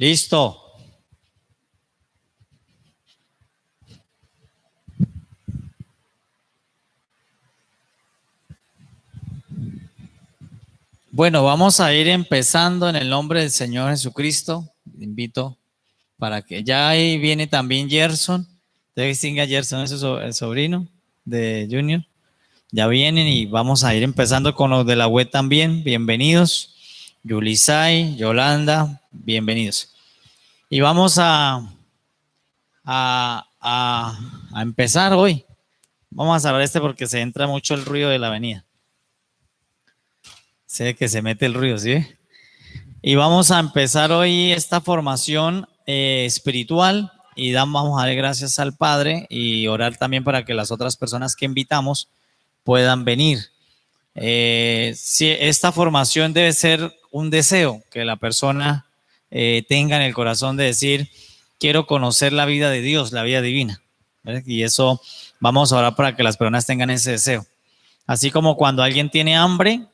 Listo. Bueno, vamos a ir empezando en el nombre del Señor Jesucristo. Te invito para que ya ahí viene también Gerson. Usted distingue a Gerson, es el sobrino de Junior. Ya vienen y vamos a ir empezando con los de la web también. Bienvenidos. Yulisay, Yolanda, bienvenidos. Y vamos a empezar hoy. Vamos a cerrar porque se entra mucho el ruido de la avenida. Sé que se mete el ruido, ¿sí? Y vamos a empezar hoy esta formación espiritual y vamos a dar gracias al Padre y orar también para que las otras personas que invitamos puedan venir. Si esta formación debe ser un deseo que la persona tenga en el corazón de decir, quiero conocer la vida de Dios, la vida divina. ¿Ves? Y eso vamos a orar para que las personas tengan ese deseo. Así como cuando alguien tiene hambre,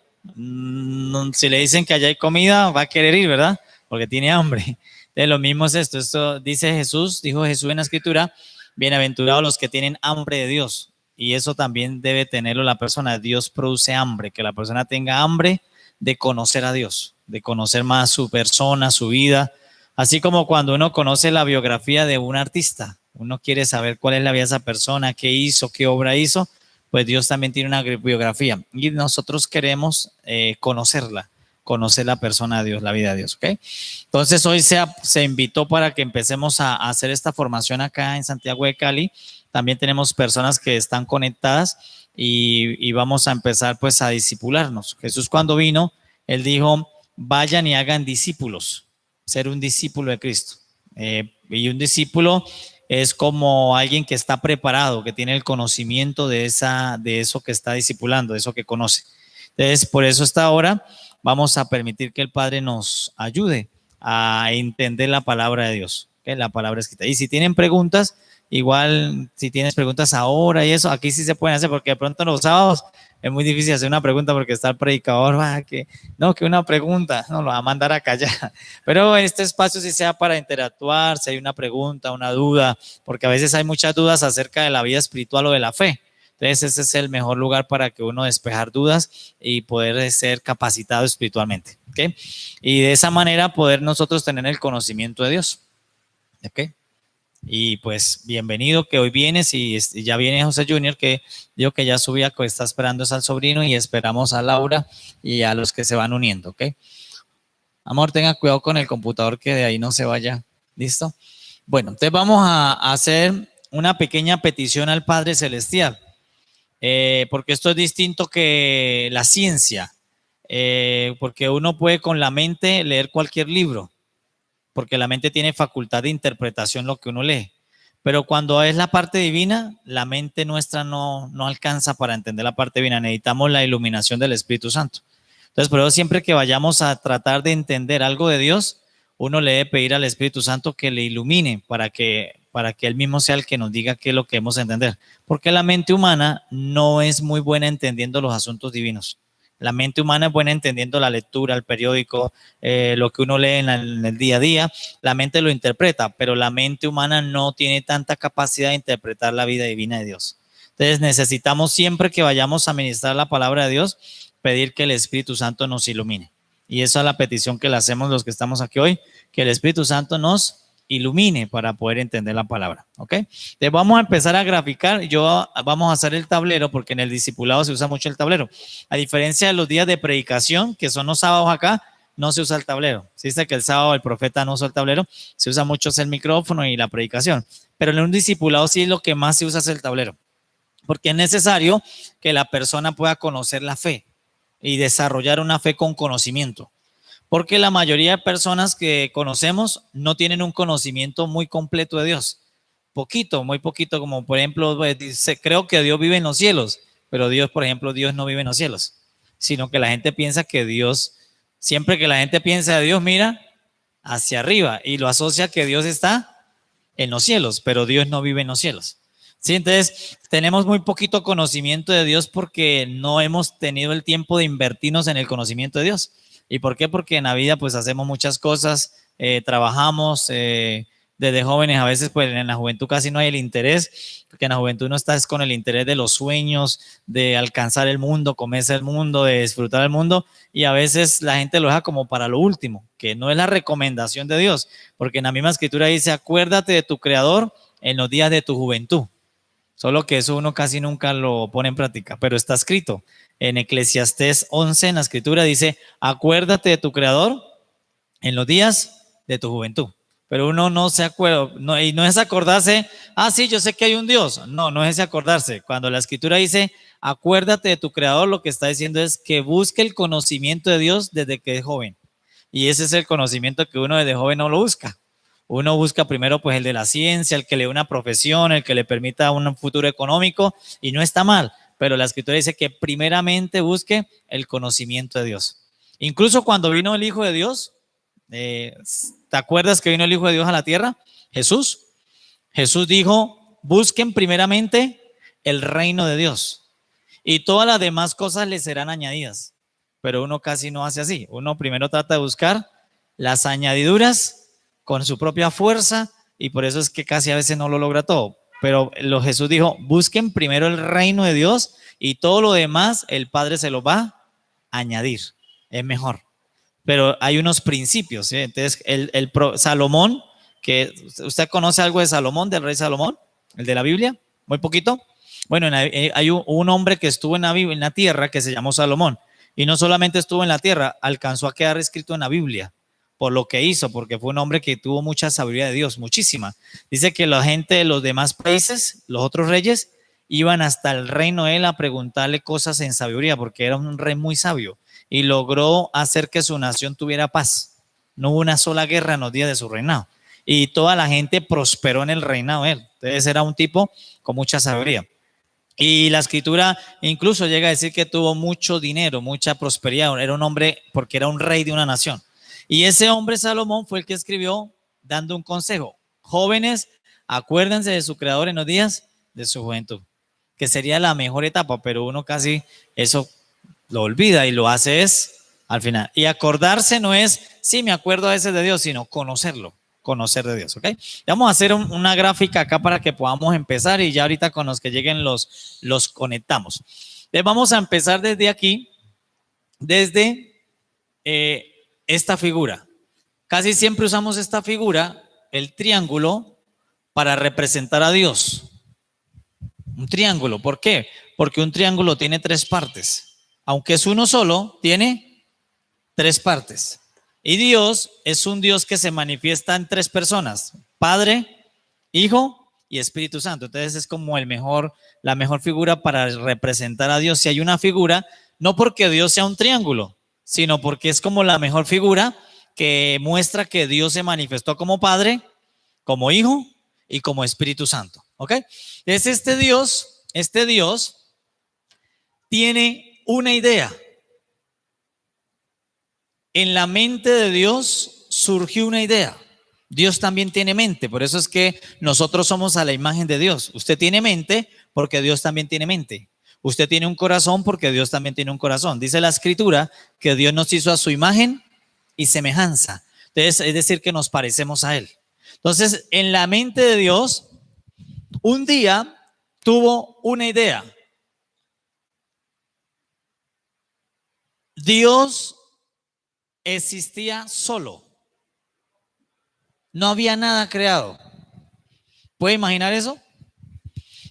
si le dicen que allá hay comida, va a querer ir, ¿verdad? Porque tiene hambre. Entonces, lo mismo es esto. Esto dice Jesús, dijo Jesús en la Escritura, bienaventurados los que tienen hambre de Dios. Y eso también debe tenerlo la persona. Dios produce hambre, que la persona tenga hambre de conocer a Dios, de conocer más su persona, su vida. Así como cuando uno conoce la biografía de un artista, uno quiere saber cuál es la vida de esa persona, qué hizo, qué obra hizo, pues Dios también tiene una biografía y nosotros queremos conocerla, conocer la persona de Dios, la vida de Dios, ¿ok? Entonces hoy se invitó para que empecemos a hacer esta formación acá en Santiago de Cali. También tenemos personas que están conectadas y vamos a empezar pues a discipularnos. Jesús cuando vino, Él dijo, vayan y hagan discípulos, ser un discípulo de Cristo. Y un discípulo es como alguien que está preparado, que tiene el conocimiento de eso que está discipulando, de eso que conoce. Entonces, por eso esta hora vamos a permitir que el Padre nos ayude a entender la palabra de Dios, que es la palabra escrita. Y si tienen preguntas, igual si tienes preguntas ahora y eso, aquí sí se pueden hacer, porque de pronto los sábados es muy difícil hacer una pregunta porque está el predicador, que una pregunta, no, lo va a mandar a callar. Pero este espacio sí sea para interactuar, si hay una pregunta, una duda, porque a veces hay muchas dudas acerca de la vida espiritual o de la fe. Entonces ese es el mejor lugar para que uno despejar dudas y poder ser capacitado espiritualmente, ¿ok? Y de esa manera poder nosotros tener el conocimiento de Dios, ¿ok? Y pues bienvenido que hoy vienes y ya viene José Junior, que digo que ya subía, que está esperando al sobrino y esperamos a Laura y a los que se van uniendo, ¿ok? Amor, tenga cuidado con el computador que de ahí no se vaya, ¿listo? Bueno, entonces vamos a hacer una pequeña petición al Padre Celestial, porque esto es distinto que la ciencia, porque uno puede con la mente leer cualquier libro, porque la mente tiene facultad de interpretación lo que uno lee. Pero cuando es la parte divina, la mente nuestra no alcanza para entender la parte divina. Necesitamos la iluminación del Espíritu Santo. Entonces, por eso siempre que vayamos a tratar de entender algo de Dios, uno le debe pedir al Espíritu Santo que le ilumine para que Él mismo sea el que nos diga qué es lo que debemos entender. Porque la mente humana no es muy buena entendiendo los asuntos divinos. La mente humana es buena entendiendo la lectura, el periódico, lo que uno lee en el día a día. La mente lo interpreta, pero la mente humana no tiene tanta capacidad de interpretar la vida divina de Dios. Entonces necesitamos siempre que vayamos a ministrar la palabra de Dios, pedir que el Espíritu Santo nos ilumine. Y esa es la petición que le hacemos los que estamos aquí hoy, que el Espíritu Santo nos ilumine para poder entender la palabra, ¿ok? Entonces vamos a empezar a graficar. Vamos a hacer el tablero porque en el discipulado se usa mucho el tablero. A diferencia de los días de predicación, que son los sábados acá, no se usa el tablero. Se dice que el sábado el profeta no usa el tablero, se usa mucho el micrófono y la predicación. Pero en un discipulado sí lo que más se usa es el tablero, porque es necesario que la persona pueda conocer la fe y desarrollar una fe con conocimiento. Porque la mayoría de personas que conocemos no tienen un conocimiento muy completo de Dios. Poquito, muy poquito, como por ejemplo, dice, creo que Dios vive en los cielos, pero Dios, por ejemplo, Dios no vive en los cielos, sino que la gente piensa que Dios, siempre que la gente piensa de Dios, mira hacia arriba y lo asocia que Dios está en los cielos, pero Dios no vive en los cielos. Sí, entonces tenemos muy poquito conocimiento de Dios porque no hemos tenido el tiempo de invertirnos en el conocimiento de Dios. ¿Y por qué? Porque en la vida pues hacemos muchas cosas, trabajamos, desde jóvenes a veces pues en la juventud casi no hay el interés, porque en la juventud no estás con el interés de los sueños, de alcanzar el mundo, comerse el mundo, de disfrutar el mundo, y a veces la gente lo deja como para lo último, que no es la recomendación de Dios, porque en la misma escritura dice, acuérdate de tu Creador en los días de tu juventud. Solo que eso uno casi nunca lo pone en práctica, pero está escrito en Eclesiastés 11, en la escritura dice, acuérdate de tu Creador en los días de tu juventud. Pero uno no se acuerda, no, y no es acordarse, sí, yo sé que hay un Dios. No, no es ese acordarse. Cuando la escritura dice, acuérdate de tu Creador, lo que está diciendo es que busque el conocimiento de Dios desde que es joven. Y ese es el conocimiento que uno desde joven no lo busca. Uno busca primero pues el de la ciencia, el que le dé una profesión, el que le permita un futuro económico, y no está mal, pero la escritura dice que primeramente busque el conocimiento de Dios. Incluso cuando vino el Hijo de Dios, ¿te acuerdas que vino el Hijo de Dios a la tierra? Jesús. Jesús dijo, busquen primeramente el reino de Dios y todas las demás cosas les serán añadidas. Pero uno casi no hace así. Uno primero trata de buscar las añadiduras con su propia fuerza y por eso es que casi a veces no lo logra todo. Pero Jesús dijo, busquen primero el reino de Dios y todo lo demás el Padre se lo va a añadir. Es mejor. Pero hay unos principios, ¿sí? Entonces, Salomón, que usted conoce algo de Salomón, del rey Salomón, el de la Biblia, muy poquito. Bueno, hay un hombre que estuvo en la tierra que se llamó Salomón. Y no solamente estuvo en la tierra, alcanzó a quedar escrito en la Biblia por lo que hizo, porque fue un hombre que tuvo mucha sabiduría de Dios, muchísima. Dice que la gente de los demás países, los otros reyes, iban hasta el reino de él a preguntarle cosas en sabiduría, porque era un rey muy sabio y logró hacer que su nación tuviera paz. No hubo una sola guerra en los días de su reinado. Y toda la gente prosperó en el reinado de él. Entonces era un tipo con mucha sabiduría. Y la escritura incluso llega a decir que tuvo mucho dinero, mucha prosperidad. Era un hombre, porque era un rey de una nación. Y ese hombre Salomón fue el que escribió dando un consejo. Jóvenes, acuérdense de su creador en los días de su juventud, que sería la mejor etapa, pero uno casi eso lo olvida y lo hace es al final. Y acordarse no es, sí, me acuerdo a veces de Dios, sino conocerlo, conocer de Dios, ¿ok? Vamos a hacer una gráfica acá para que podamos empezar y ya ahorita con los que lleguen los conectamos. Entonces vamos a empezar desde aquí, desde esta figura. Casi siempre usamos esta figura, el triángulo, para representar a Dios. Un triángulo, ¿por qué? Porque un triángulo tiene tres partes. Aunque es uno solo, tiene tres partes. Y Dios es un Dios que se manifiesta en tres personas: Padre, Hijo y Espíritu Santo. Entonces es como la mejor figura para representar a Dios. Si hay una figura, no porque Dios sea un triángulo, sino porque es como la mejor figura que muestra que Dios se manifestó como Padre, como Hijo y como Espíritu Santo. ¿Ok? Entonces este Dios tiene una idea. En la mente de Dios surgió una idea. Dios también tiene mente, por eso es que nosotros somos a la imagen de Dios. Usted tiene mente porque Dios también tiene mente. Usted tiene un corazón porque Dios también tiene un corazón. Dice la escritura que Dios nos hizo a su imagen y semejanza. Entonces, es decir, que nos parecemos a Él. Entonces, en la mente de Dios, un día tuvo una idea. Dios existía solo. No había nada creado. ¿Puede imaginar eso?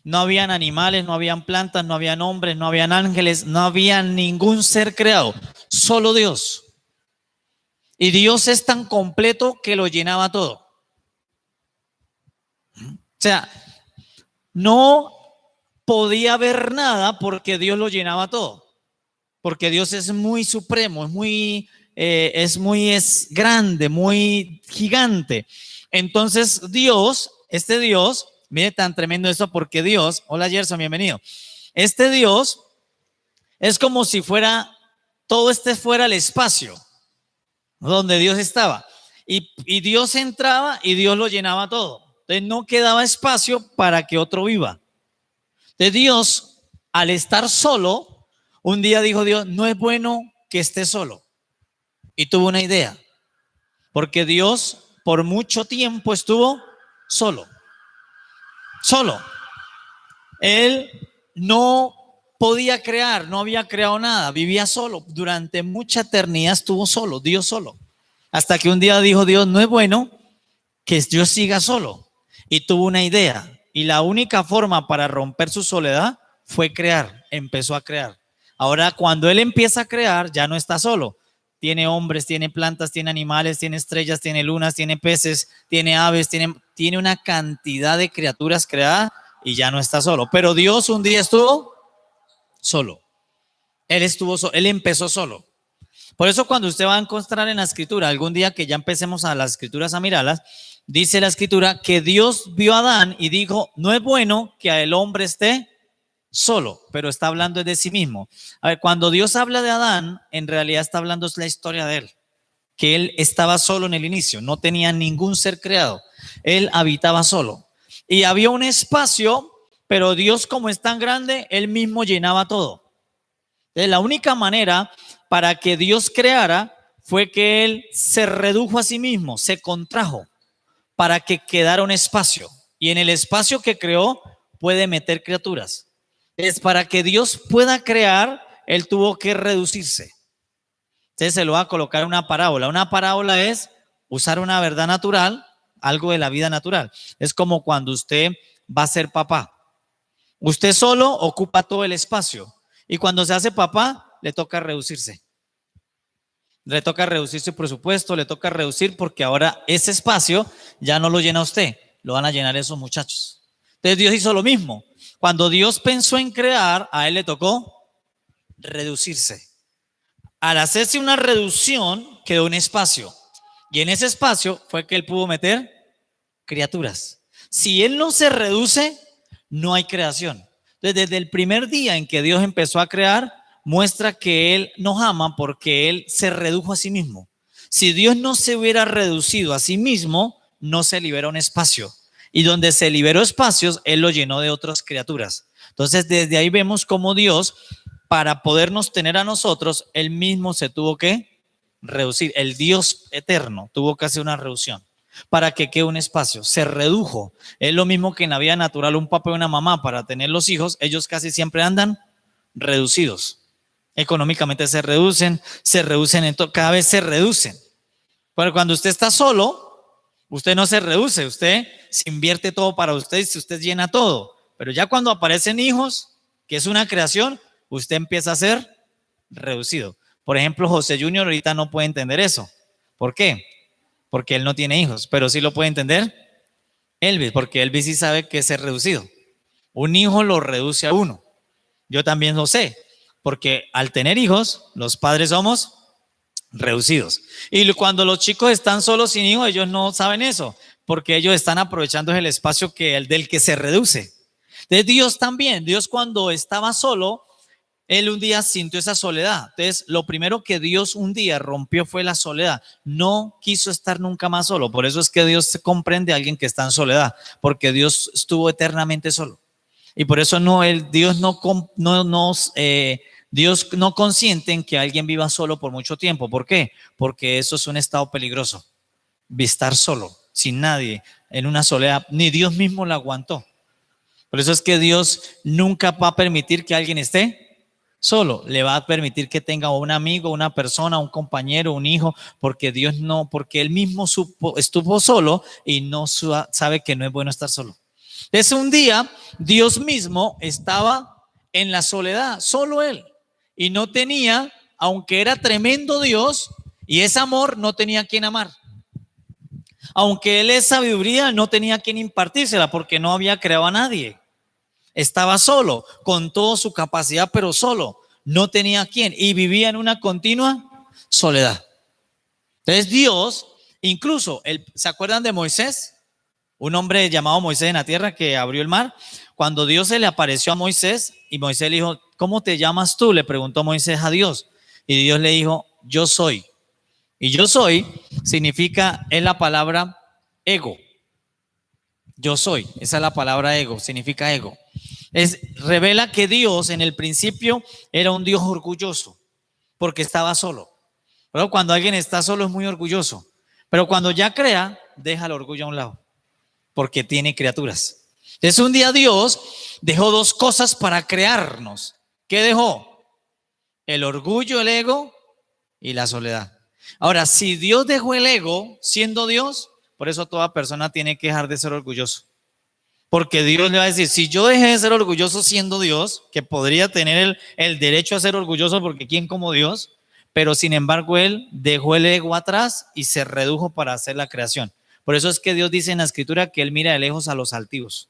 No habían animales, no habían plantas, no habían hombres, no habían ángeles, no había ningún ser creado. Solo Dios. Y Dios es tan completo que lo llenaba todo. O sea, no podía haber nada porque Dios lo llenaba todo. Porque Dios es muy supremo, es grande, muy gigante. Entonces Dios, mire tan tremendo esto, porque Dios, hola Gerson, bienvenido. Este Dios es como si todo fuera el espacio donde Dios estaba. Y Dios entraba y Dios lo llenaba todo. Entonces no quedaba espacio para que otro viva. Entonces Dios, al estar solo, un día dijo Dios, no es bueno que esté solo. y tuvo una idea, porque Dios por mucho tiempo estuvo solo, solo. Él no podía crear, no había creado nada, vivía solo. Durante mucha eternidad estuvo solo, Dios solo. Hasta que un día dijo Dios, no es bueno que yo siga solo. Y tuvo una idea. Y la única forma para romper su soledad fue crear. Empezó a crear. Ahora, cuando él empieza a crear, ya no está solo. Tiene hombres, tiene plantas, tiene animales, tiene estrellas, tiene lunas, tiene peces, tiene aves, tiene una cantidad de criaturas creadas y ya no está solo. Pero Dios un día estuvo solo. Él estuvo solo, él empezó solo. Por eso cuando usted va a encontrar en la escritura, algún día que ya empecemos a las escrituras a mirarlas, dice la escritura que Dios vio a Adán y dijo, no es bueno que el hombre esté solo, pero está hablando de sí mismo. A ver, cuando Dios habla de Adán, en realidad está hablando de la historia de él, que él estaba solo en el inicio, no tenía ningún ser creado, él habitaba solo. Y había un espacio, pero Dios como es tan grande, él mismo llenaba todo. Entonces, la única manera para que Dios creara fue que él se redujo a sí mismo, se contrajo para que quedara un espacio. Y en el espacio que creó puede meter criaturas. Es para que Dios pueda crear, él tuvo que reducirse. Entonces se lo va a colocar una parábola. Una parábola es usar una verdad natural, algo de la vida natural. Es como cuando usted va a ser papá. Usted solo ocupa todo el espacio. Y cuando se hace papá, le toca reducirse. Le toca reducir su presupuesto, le toca reducir porque ahora ese espacio ya no lo llena usted, lo van a llenar esos muchachos. Entonces Dios hizo lo mismo. Cuando Dios pensó en crear, a él le tocó reducirse. Al hacerse una reducción, quedó un espacio. Y en ese espacio fue que él pudo meter criaturas. Si él no se reduce, no hay creación. Entonces, desde el primer día en que Dios empezó a crear, muestra que él nos ama porque él se redujo a sí mismo. Si Dios no se hubiera reducido a sí mismo, no se libera un espacio. Y donde se liberó espacios, él lo llenó de otras criaturas. Entonces, desde ahí vemos cómo Dios, para podernos tener a nosotros, él mismo se tuvo que reducir. El Dios eterno tuvo que hacer una reducción para que quede un espacio. Se redujo. Es lo mismo que en la vida natural un papá y una mamá para tener los hijos, ellos casi siempre andan reducidos. Económicamente se reducen cada vez se reducen. Pero cuando usted está solo, usted no se reduce, usted se invierte todo para usted y usted llena todo. Pero ya cuando aparecen hijos, que es una creación, usted empieza a ser reducido. Por ejemplo, José Junior ahorita no puede entender eso. ¿Por qué? Porque él no tiene hijos, pero sí lo puede entender Elvis, porque Elvis sí sabe que es ser reducido. Un hijo lo reduce a uno. Yo también lo sé, porque al tener hijos, los padres somos reducidos. Y cuando los chicos están solos sin hijos, ellos no saben eso, porque ellos están aprovechando el espacio del que se reduce. De Dios también, Dios cuando estaba solo, él un día sintió esa soledad. Entonces, lo primero que Dios un día rompió fue la soledad. No quiso estar nunca más solo. Por eso es que Dios comprende a alguien que está en soledad, porque Dios estuvo eternamente solo. Y por eso Dios no consiente en que alguien viva solo por mucho tiempo. ¿Por qué? Porque eso es un estado peligroso. Estar solo, sin nadie, en una soledad. Ni Dios mismo la aguantó. Por eso es que Dios nunca va a permitir que alguien esté solo. Le va a permitir que tenga un amigo, una persona, un compañero, un hijo, porque Dios no, porque él mismo estuvo solo y no sabe que no es bueno estar solo. Es un día, Dios mismo estaba en la soledad, solo él, y no tenía, aunque era tremendo Dios y es amor, no tenía quien amar. Aunque él es sabiduría, no tenía quien impartírsela porque no había creado a nadie. Estaba solo, con toda su capacidad, pero solo. No tenía quien y vivía en una continua soledad. Entonces Dios, incluso, ¿se acuerdan de Moisés? Un hombre llamado Moisés en la tierra que abrió el mar. Cuando Dios se le apareció a Moisés y Moisés le dijo, ¿cómo te llamas tú? Le preguntó Moisés a Dios. Y Dios le dijo, yo soy. Y yo soy significa, es la palabra ego. Yo soy, esa es la palabra ego, significa ego. Revela que Dios en el principio era un Dios orgulloso porque estaba solo. Pero cuando alguien está solo es muy orgulloso. Pero cuando ya crea, deja el orgullo a un lado, porque tiene criaturas. Entonces un día Dios dejó dos cosas para crearnos. ¿Qué dejó? El orgullo, el ego y la soledad. Ahora, si Dios dejó el ego siendo Dios, por eso toda persona tiene que dejar de ser orgulloso. Porque Dios le va a decir, si yo dejé de ser orgulloso siendo Dios, que podría tener el derecho a ser orgulloso porque ¿quién como Dios? Pero sin embargo Él dejó el ego atrás y se redujo para hacer la creación. Por eso es que Dios dice en la Escritura que Él mira de lejos a los altivos,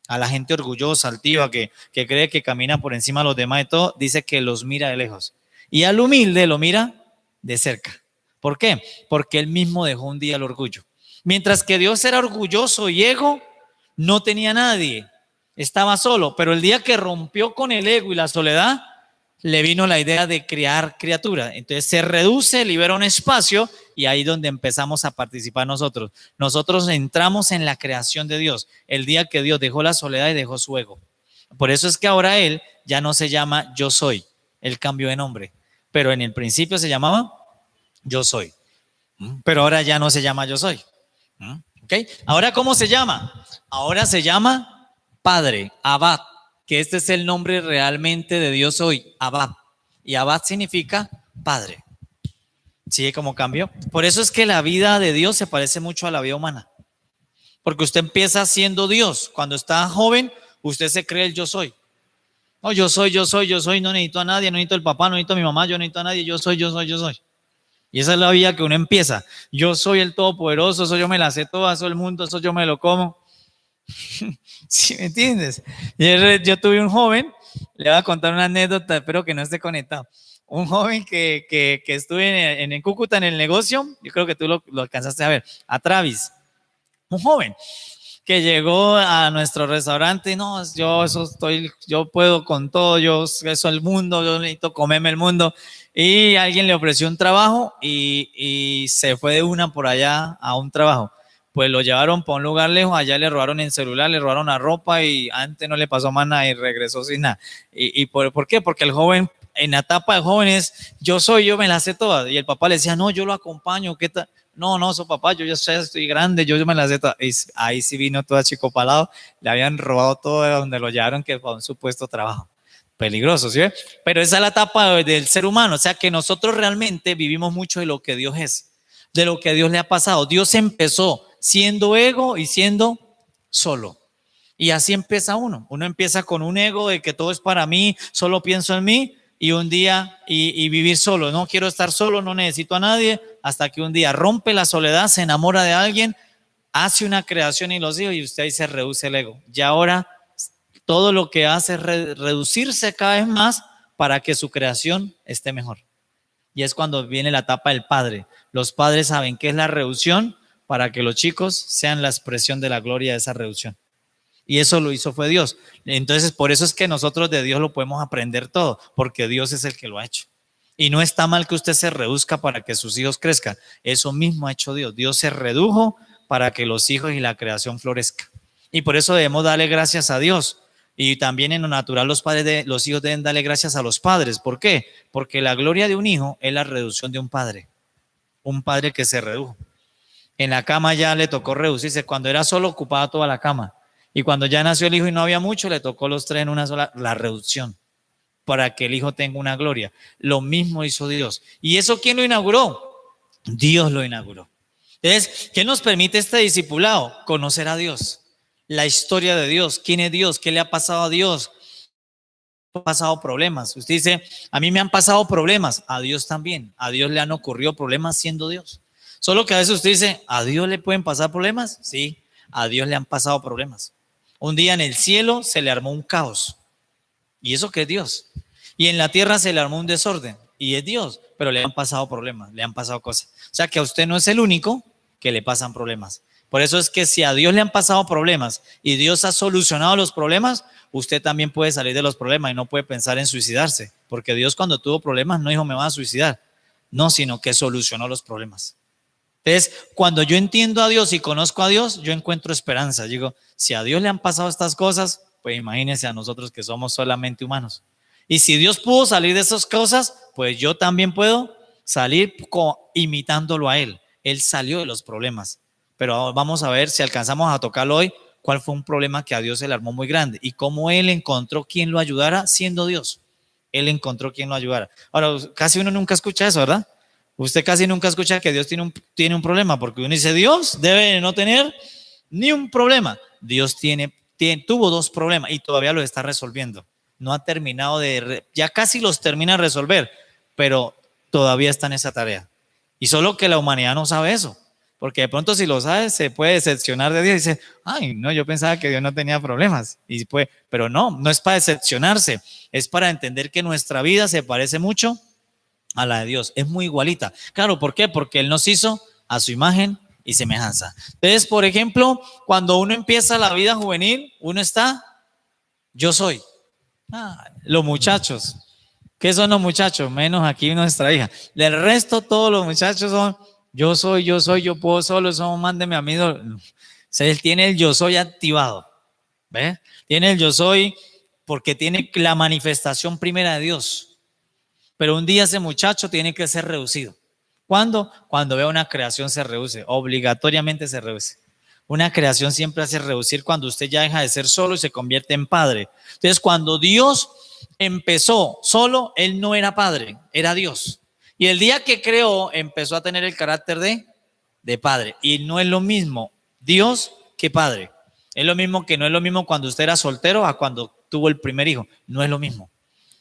a la gente orgullosa, altiva, que cree que camina por encima de los demás y todo, dice que los mira de lejos. Y al humilde lo mira de cerca. ¿Por qué? Porque Él mismo dejó un día el orgullo. Mientras que Dios era orgulloso y ego, no tenía nadie, estaba solo, pero el día que rompió con el ego y la soledad, le vino la idea de crear criatura. Entonces se reduce, libera un espacio y ahí es donde empezamos a participar nosotros. Nosotros entramos en la creación de Dios, el día que Dios dejó la soledad y dejó su ego. Por eso es que ahora Él ya no se llama yo soy, Él cambió de nombre, pero en el principio se llamaba yo soy, pero ahora ya no se llama yo soy. ¿Okay? Ahora, ¿cómo se llama? Ahora se llama Padre, Abad, que este es el nombre realmente de Dios hoy, Abad. Y Abad significa Padre. ¿Sí? ¿Cómo cambió? Por eso es que la vida de Dios se parece mucho a la vida humana. Porque usted empieza siendo Dios. Cuando está joven, usted se cree el yo soy. No, yo soy, no necesito a nadie, no necesito el papá, no necesito a mi mamá, yo no necesito a nadie, yo soy. Y esa es la vida que uno empieza. Yo soy el todopoderoso, eso yo me la sé toda, eso el mundo, eso yo me lo como. ¿Sí me entiendes? Yo tuve un joven, le voy a contar una anécdota, espero que no esté conectado. Un joven que estuve en Cúcuta en el negocio, yo creo que tú lo alcanzaste a ver, a Travis. Un joven que llegó a nuestro restaurante, no, yo puedo con todo, yo eso el mundo, yo necesito comerme el mundo. Y alguien le ofreció un trabajo y se fue de una por allá a un trabajo. Pues lo llevaron para un lugar lejos, allá le robaron el celular, le robaron la ropa y antes no le pasó más nada y regresó sin nada. ¿Y por qué? Porque el joven, en la etapa de jóvenes, yo me la sé todas. Y el papá le decía, no, yo lo acompaño, ¿qué tal? No, su papá, yo ya sé, estoy grande, yo me la sé todas. Y ahí sí vino todo achicopalado, le habían robado todo de donde lo llevaron, que fue un supuesto trabajo. Peligroso, ¿sí? Pero esa es la etapa del ser humano, o sea que nosotros realmente vivimos mucho de lo que Dios es, de lo que Dios le ha pasado. Dios empezó siendo ego y siendo solo. Y así empieza uno. Uno empieza con un ego de que todo es para mí, solo pienso en mí y un día y vivir solo. No quiero estar solo, no necesito a nadie, hasta que un día rompe la soledad, se enamora de alguien, hace una creación y los hijos y usted ahí se reduce el ego. Y ahora todo lo que hace es reducirse cada vez más para que su creación esté mejor. Y es cuando viene la etapa del padre. Los padres saben qué es la reducción para que los chicos sean la expresión de la gloria de esa reducción. Y eso lo hizo fue Dios. Entonces, por eso es que nosotros de Dios lo podemos aprender todo, porque Dios es el que lo ha hecho. Y no está mal que usted se reduzca para que sus hijos crezcan. Eso mismo ha hecho Dios. Dios se redujo para que los hijos y la creación florezcan. Y por eso debemos darle gracias a Dios. Y también en lo natural los hijos deben darle gracias a los padres. ¿Por qué? Porque la gloria de un hijo es la reducción de un padre que se redujo. En la cama ya le tocó reducirse. Cuando era solo ocupaba toda la cama. Y cuando ya nació el hijo y no había mucho, le tocó los tres en una sola, la reducción, para que el hijo tenga una gloria. Lo mismo hizo Dios. ¿Y eso quién lo inauguró? Dios lo inauguró. Entonces, ¿qué nos permite este discipulado? Conocer a Dios, la historia de Dios, quién es Dios, qué le ha pasado a Dios. Ha pasado problemas. Usted dice, a mí me han pasado problemas, a Dios también. A Dios le han ocurrido problemas siendo Dios. Solo que a veces usted dice, ¿a Dios le pueden pasar problemas? Sí, a Dios le han pasado problemas. Un día en el cielo se le armó un caos. ¿Y eso qué es Dios? Y en la tierra se le armó un desorden. Y es Dios, pero le han pasado problemas, le han pasado cosas. O sea que a usted no es el único que le pasan problemas. Por eso es que si a Dios le han pasado problemas y Dios ha solucionado los problemas, usted también puede salir de los problemas y no puede pensar en suicidarse. Porque Dios cuando tuvo problemas no dijo me va a suicidar. No, sino que solucionó los problemas. Entonces, cuando yo entiendo a Dios y conozco a Dios, yo encuentro esperanza. Digo, si a Dios le han pasado estas cosas, pues imagínense a nosotros que somos solamente humanos. Y si Dios pudo salir de esas cosas, pues yo también puedo salir imitándolo a él. Él salió de los problemas. Pero vamos a ver si alcanzamos a tocarlo hoy, cuál fue un problema que a Dios se le armó muy grande y cómo él encontró quien lo ayudara siendo Dios. Él encontró quien lo ayudara. Ahora, casi uno nunca escucha eso, ¿verdad? Usted casi nunca escucha que Dios tiene un problema, porque uno dice, Dios debe no tener ni un problema. Dios tuvo 2 problemas y todavía los está resolviendo. No ha terminado ya casi los termina de resolver, pero todavía está en esa tarea. Y solo que la humanidad no sabe eso. Porque de pronto si lo sabe, se puede decepcionar de Dios y dice, ay, no, yo pensaba que Dios no tenía problemas. Pero no es para decepcionarse, es para entender que nuestra vida se parece mucho a la de Dios, es muy igualita. Claro, ¿por qué? Porque Él nos hizo a su imagen y semejanza. Entonces, por ejemplo, cuando uno empieza la vida juvenil, uno está, yo soy. Los muchachos. ¿Qué son los muchachos? Menos aquí nuestra hija. Del resto, todos los muchachos son yo soy, yo puedo solo, eso mándeme a mí. Él tiene el yo soy activado. ¿Ves? Tiene el yo soy porque tiene la manifestación primera de Dios. Pero un día ese muchacho tiene que ser reducido. ¿Cuándo? Cuando vea una creación se reduce, obligatoriamente se reduce. Una creación siempre hace reducir cuando usted ya deja de ser solo y se convierte en padre. Entonces, cuando Dios empezó solo, Él no era padre, era Dios. Y el día que creó, empezó a tener el carácter de padre. Y no es lo mismo Dios que padre. Es lo mismo que no es lo mismo cuando usted era soltero a cuando tuvo el primer hijo. No es lo mismo.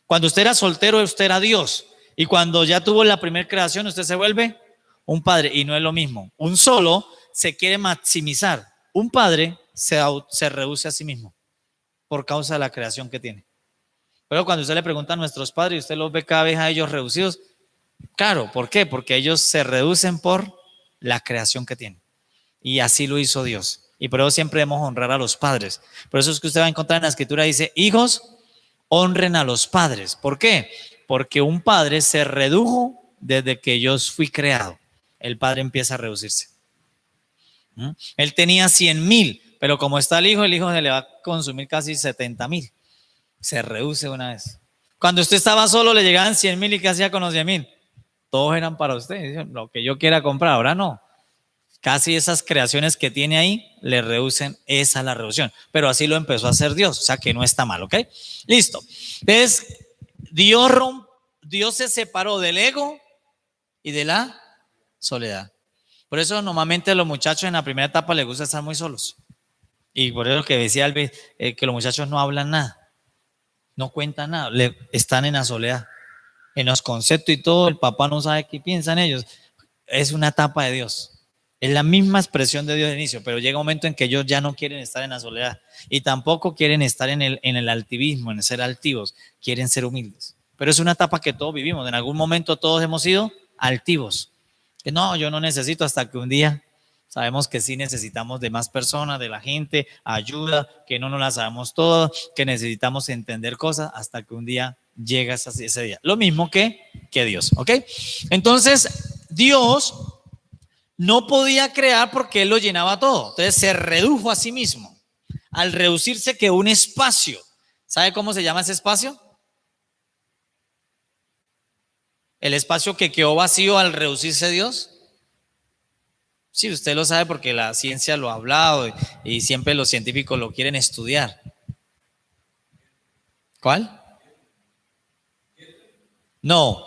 Cuando usted era soltero, usted era Dios. Y cuando ya tuvo la primera creación, usted se vuelve un padre. Y no es lo mismo. Un solo se quiere maximizar. Un padre se reduce a sí mismo por causa de la creación que tiene. Pero cuando usted le pregunta a nuestros padres y usted los ve cada vez a ellos reducidos, claro, ¿por qué? Porque ellos se reducen por la creación que tienen. Y así lo hizo Dios. Y por eso siempre debemos honrar a los padres. Por eso es que usted va a encontrar en la escritura, dice, hijos, honren a los padres. ¿Por qué? Porque un padre se redujo desde que yo fui creado. El padre empieza a reducirse. Él tenía 100,000, pero como está el hijo se le va a consumir casi 70,000. Se reduce una vez. Cuando usted estaba solo le llegaban 100,000 y ¿qué hacía con los 100,000? Todos eran para usted, lo que yo quiera comprar. Ahora no. Casi esas creaciones que tiene ahí le reducen esa la reducción. Pero así lo empezó a hacer Dios, o sea que no está mal, ¿ok? Listo. Entonces, Dios se separó del ego y de la soledad. Por eso normalmente a los muchachos en la primera etapa les gusta estar muy solos. Y por eso que decía Alves, que los muchachos no hablan nada, no cuentan nada, están en la soledad. En los conceptos y todo, el papá no sabe qué piensan ellos. Es una etapa de Dios. Es la misma expresión de Dios de inicio, pero llega un momento en que ellos ya no quieren estar en la soledad y tampoco quieren estar en el altivismo, en ser altivos, quieren ser humildes. Pero es una etapa que todos vivimos. En algún momento todos hemos sido altivos. Que no, yo no necesito, hasta que un día sabemos que sí necesitamos de más personas, de la gente, ayuda, que no nos la sabemos todas, que necesitamos entender cosas, hasta que un día llega ese día. Lo mismo que Dios, ¿ok? Entonces, Dios no podía crear porque Él lo llenaba todo. Entonces se redujo a sí mismo. Al reducirse quedó un espacio. ¿Sabe cómo se llama ese espacio? El espacio que quedó vacío al reducirse Dios. Sí, usted lo sabe porque la ciencia lo ha hablado y siempre los científicos lo quieren estudiar. ¿Cuál? No.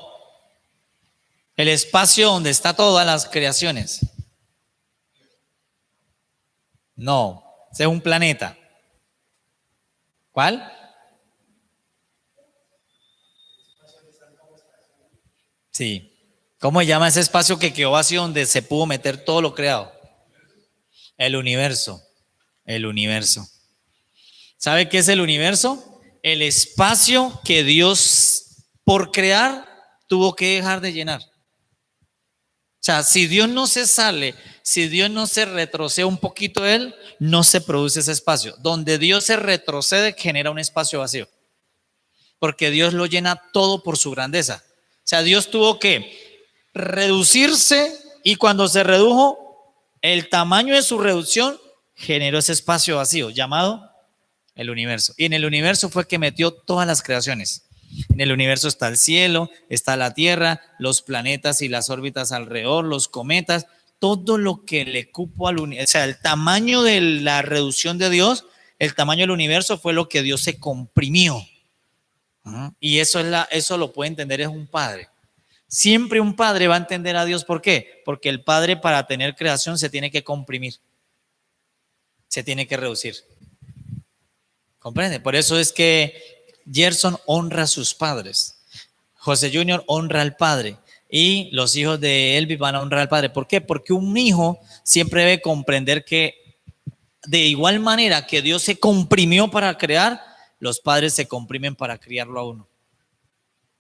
El espacio donde está todas las creaciones. No, ese es un planeta. ¿Cuál? Sí. ¿Cómo se llama ese espacio que quedó vacío donde se pudo meter todo lo creado? El universo. El universo. ¿Sabe qué es el universo? El espacio que Dios, por crear, tuvo que dejar de llenar. O sea, si Dios no se sale, si Dios no se retrocede un poquito de Él, no se produce ese espacio. Donde Dios se retrocede, genera un espacio vacío. Porque Dios lo llena todo por su grandeza. O sea, Dios tuvo que reducirse y cuando se redujo, el tamaño de su reducción generó ese espacio vacío llamado el universo. Y en el universo fue que metió todas las creaciones. En el universo está el cielo, está la Tierra, los planetas y las órbitas alrededor, los cometas, todo lo que le cupo al universo. O sea, el tamaño de la reducción de Dios, el tamaño del universo fue lo que Dios se comprimió. Y eso lo puede entender es un padre. Siempre un padre va a entender a Dios. ¿Por qué? Porque el padre, para tener creación, se tiene que comprimir, se tiene que reducir. ¿Comprende? Por eso es que Gerson honra a sus padres, José Junior honra al padre y los hijos de Elvis van a honrar al padre. ¿Por qué? Porque un hijo siempre debe comprender que de igual manera que Dios se comprimió para crear, los padres se comprimen para criarlo a uno.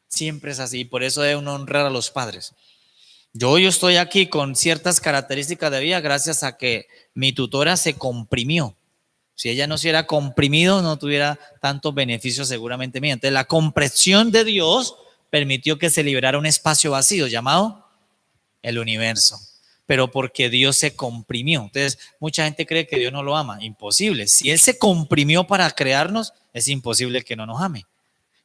Siempre es así, por eso debe uno honrar a los padres. Yo estoy aquí con ciertas características de vida gracias a que mi tutora se comprimió. Si ella no se hubiera comprimido, no tuviera tantos beneficios seguramente míos. Entonces, la compresión de Dios permitió que se liberara un espacio vacío llamado el universo. Pero porque Dios se comprimió. Entonces, mucha gente cree que Dios no lo ama. Imposible. Si Él se comprimió para crearnos, es imposible que no nos ame.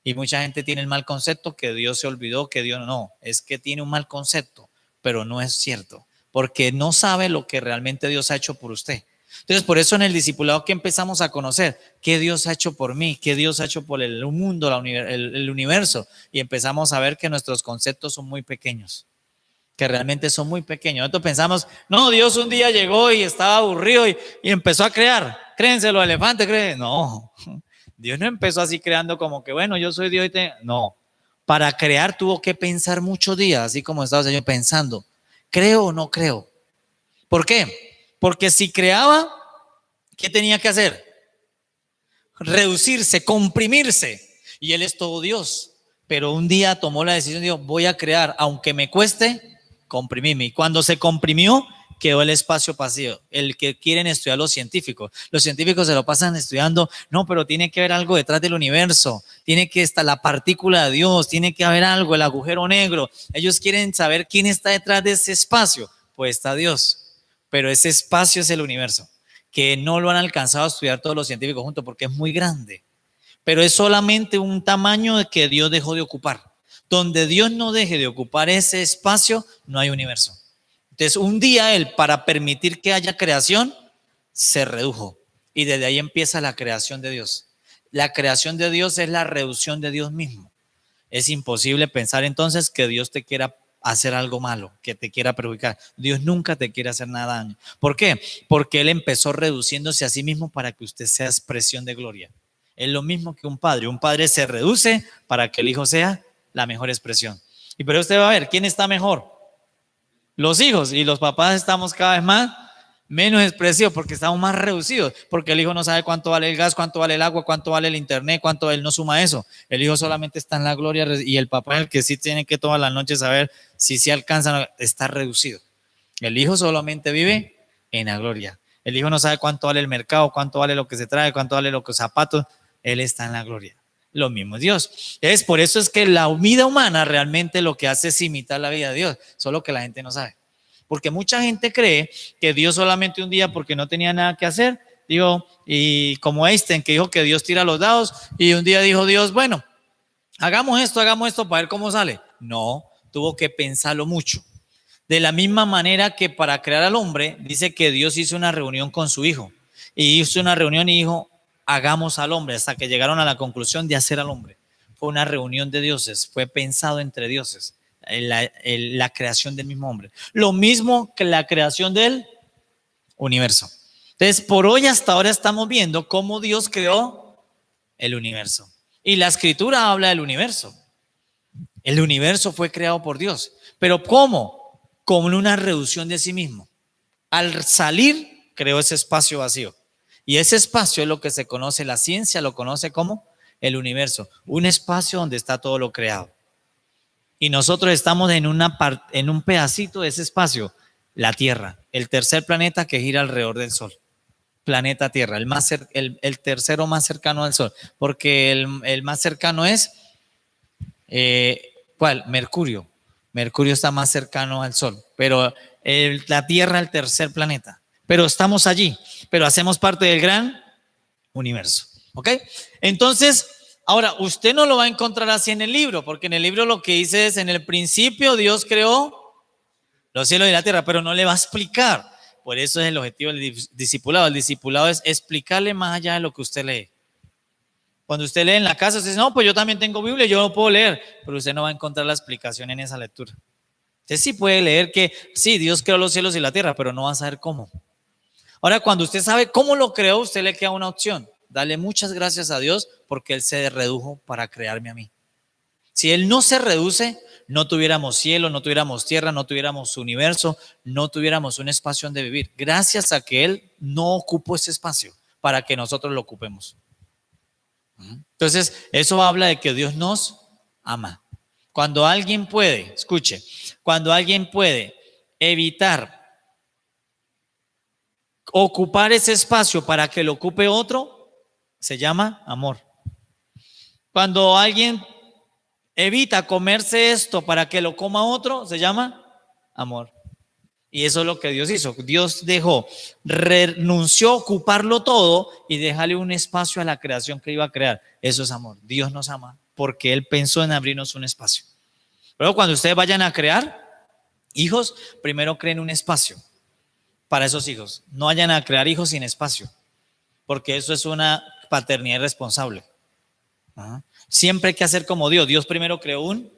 Y mucha gente tiene el mal concepto que Dios se olvidó, que Dios no. Es que tiene un mal concepto, pero no es cierto. Porque no sabe lo que realmente Dios ha hecho por usted. Entonces, por eso en el discipulado que empezamos a conocer qué Dios ha hecho por mí, qué Dios ha hecho por el mundo, el universo, y empezamos a ver que nuestros conceptos son muy pequeños, que realmente son muy pequeños. Nosotros pensamos, no, Dios un día llegó y estaba aburrido y empezó a crear. Créense los elefantes, creen. No, Dios no empezó así creando como que, bueno, yo soy Dios y no. Para crear tuvo que pensar muchos días, así como estaba el Señor pensando, ¿creo o no creo? ¿Por qué? Porque si creaba, ¿qué tenía que hacer? Reducirse, comprimirse. Y Él es todo Dios. Pero un día tomó la decisión, dijo, voy a crear, aunque me cueste, comprimirme. Y cuando se comprimió, quedó el espacio vacío. El que quieren estudiar los científicos se lo pasan estudiando, no, pero tiene que haber algo detrás del universo, tiene que estar la partícula de Dios, tiene que haber algo, el agujero negro. Ellos quieren saber quién está detrás de ese espacio. Pues está Dios. Pero ese espacio es el universo, que no lo han alcanzado a estudiar todos los científicos juntos porque es muy grande. Pero es solamente un tamaño que Dios dejó de ocupar. Donde Dios no deje de ocupar ese espacio, no hay universo. Entonces, un día Él, para permitir que haya creación, se redujo. Y desde ahí empieza la creación de Dios. La creación de Dios es la reducción de Dios mismo. Es imposible pensar entonces que Dios te quiera hacer algo malo, que te quiera perjudicar. Dios nunca te quiere hacer nada daño. ¿Por qué? Porque Él empezó reduciéndose a sí mismo para que usted sea expresión de gloria. Es lo mismo que un padre. Un padre se reduce para que el hijo sea la mejor expresión. Y pero usted va a ver, ¿quién está mejor? Los hijos, y los papás estamos cada vez menos expresivos porque estamos más reducidos, porque el hijo no sabe cuánto vale el gas, cuánto vale el agua, cuánto vale el internet, cuánto él no suma eso. El hijo solamente está en la gloria y el papá es el que sí tiene que todas las noches saber si se alcanza, está reducido. El hijo solamente vive en la gloria. El hijo no sabe cuánto vale el mercado, cuánto vale lo que se trae, cuánto vale los zapatos. Él está en la gloria. Lo mismo es Dios. Por eso es que la vida humana realmente lo que hace es imitar la vida de Dios, solo que la gente no sabe. Porque mucha gente cree que Dios solamente un día, porque no tenía nada que hacer, dijo, y como Einstein que dijo que Dios tira los dados, y un día dijo Dios, bueno, hagamos esto para ver cómo sale. No, tuvo que pensarlo mucho. De la misma manera que para crear al hombre, dice que Dios hizo una reunión con su hijo, y hizo una reunión y dijo, hagamos al hombre, hasta que llegaron a la conclusión de hacer al hombre. Fue una reunión de dioses, fue pensado entre dioses. La creación del mismo hombre. Lo mismo que la creación del universo. Entonces, por hoy hasta ahora estamos viendo cómo Dios creó el universo. Y la escritura habla del universo. El universo fue creado por Dios. ¿Pero cómo? Como una reducción de sí mismo. Al salir, creó ese espacio vacío. Y ese espacio es lo que se conoce, la ciencia lo conoce como el universo. Un espacio donde está todo lo creado. Y nosotros estamos en un pedacito de ese espacio, la Tierra, el tercer planeta que gira alrededor del Sol. Planeta Tierra, el tercero más cercano al Sol, porque el más cercano es, ¿cuál? Mercurio. Mercurio está más cercano al Sol, pero la Tierra es el tercer planeta. Pero estamos allí, pero hacemos parte del gran universo. ¿Ok? Entonces, Ahora, usted no lo va a encontrar así en el libro, porque en el libro lo que dice es, en el principio Dios creó los cielos y la tierra, pero no le va a explicar. Por eso es el objetivo del discipulado. El discipulado es explicarle más allá de lo que usted lee. Cuando usted lee en la casa, usted dice, no, pues yo también tengo Biblia, yo no puedo leer, pero usted no va a encontrar la explicación en esa lectura. Usted sí puede leer que sí, Dios creó los cielos y la tierra, pero no va a saber cómo. Ahora, cuando usted sabe cómo lo creó, usted le queda una opción. Dale muchas gracias a Dios porque Él se redujo para crearme a mí. Si Él no se reduce, no tuviéramos cielo, no tuviéramos tierra, no tuviéramos universo, no tuviéramos un espacio donde vivir. Gracias a que Él no ocupó ese espacio para que nosotros lo ocupemos. Entonces, eso habla de que Dios nos ama. Cuando alguien puede, escuche, cuando alguien puede evitar ocupar ese espacio para que lo ocupe otro, se llama amor. Cuando alguien evita comerse esto para que lo coma otro, se llama amor. Y eso es lo que Dios hizo. Dios renunció a ocuparlo todo y dejarle un espacio a la creación que iba a crear. Eso es amor. Dios nos ama porque Él pensó en abrirnos un espacio. Pero cuando ustedes vayan a crear hijos, primero creen un espacio para esos hijos. No vayan a crear hijos sin espacio, porque eso es una paternidad irresponsable. Siempre hay que hacer como Dios. Dios primero creó un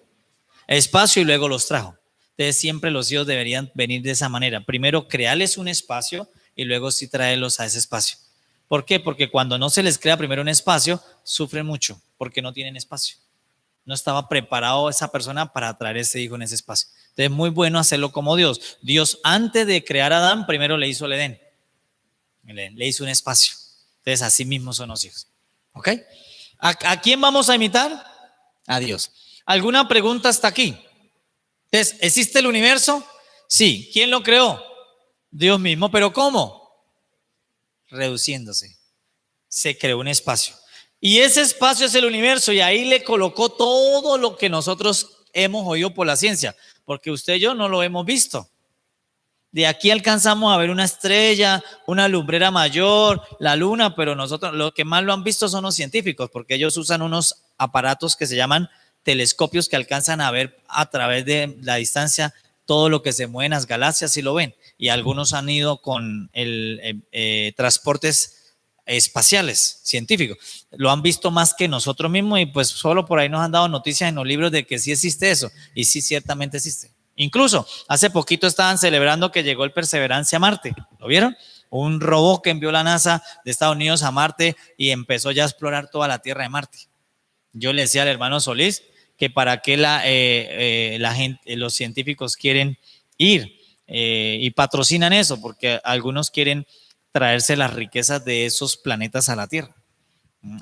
espacio y luego los trajo. Entonces siempre los hijos deberían venir de esa manera. Primero crearles un espacio y luego sí traerlos a ese espacio. ¿Por qué? Porque cuando no se les crea primero un espacio, sufren mucho porque no tienen espacio. No estaba preparado esa persona para traer ese hijo en ese espacio. Entonces es muy bueno hacerlo como Dios. Dios antes de crear a Adán, primero le hizo el Edén. Le hizo un espacio. Entonces así mismo son los hijos. ¿Ok? ¿A quién vamos a imitar? A Dios. ¿Alguna pregunta hasta aquí? Entonces, ¿existe el universo? Sí. ¿Quién lo creó? Dios mismo. ¿Pero cómo? Reduciéndose. Se creó un espacio. Y ese espacio es el universo y ahí le colocó todo lo que nosotros hemos oído por la ciencia, porque usted y yo no lo hemos visto. De aquí alcanzamos a ver una estrella, una lumbrera mayor, la luna, pero nosotros lo que más lo han visto son los científicos, porque ellos usan unos aparatos que se llaman telescopios que alcanzan a ver a través de la distancia todo lo que se mueve en las galaxias y lo ven. Y algunos han ido con transportes espaciales, científicos. Lo han visto más que nosotros mismos y pues solo por ahí nos han dado noticias en los libros de que sí existe eso y sí ciertamente existe. Incluso hace poquito estaban celebrando que llegó el Perseverance a Marte. ¿Lo vieron? Un robot que envió la NASA de Estados Unidos a Marte y empezó ya a explorar toda la Tierra de Marte. Yo le decía al hermano Solís que para qué la gente, los científicos quieren ir y patrocinan eso, porque algunos quieren traerse las riquezas de esos planetas a la Tierra.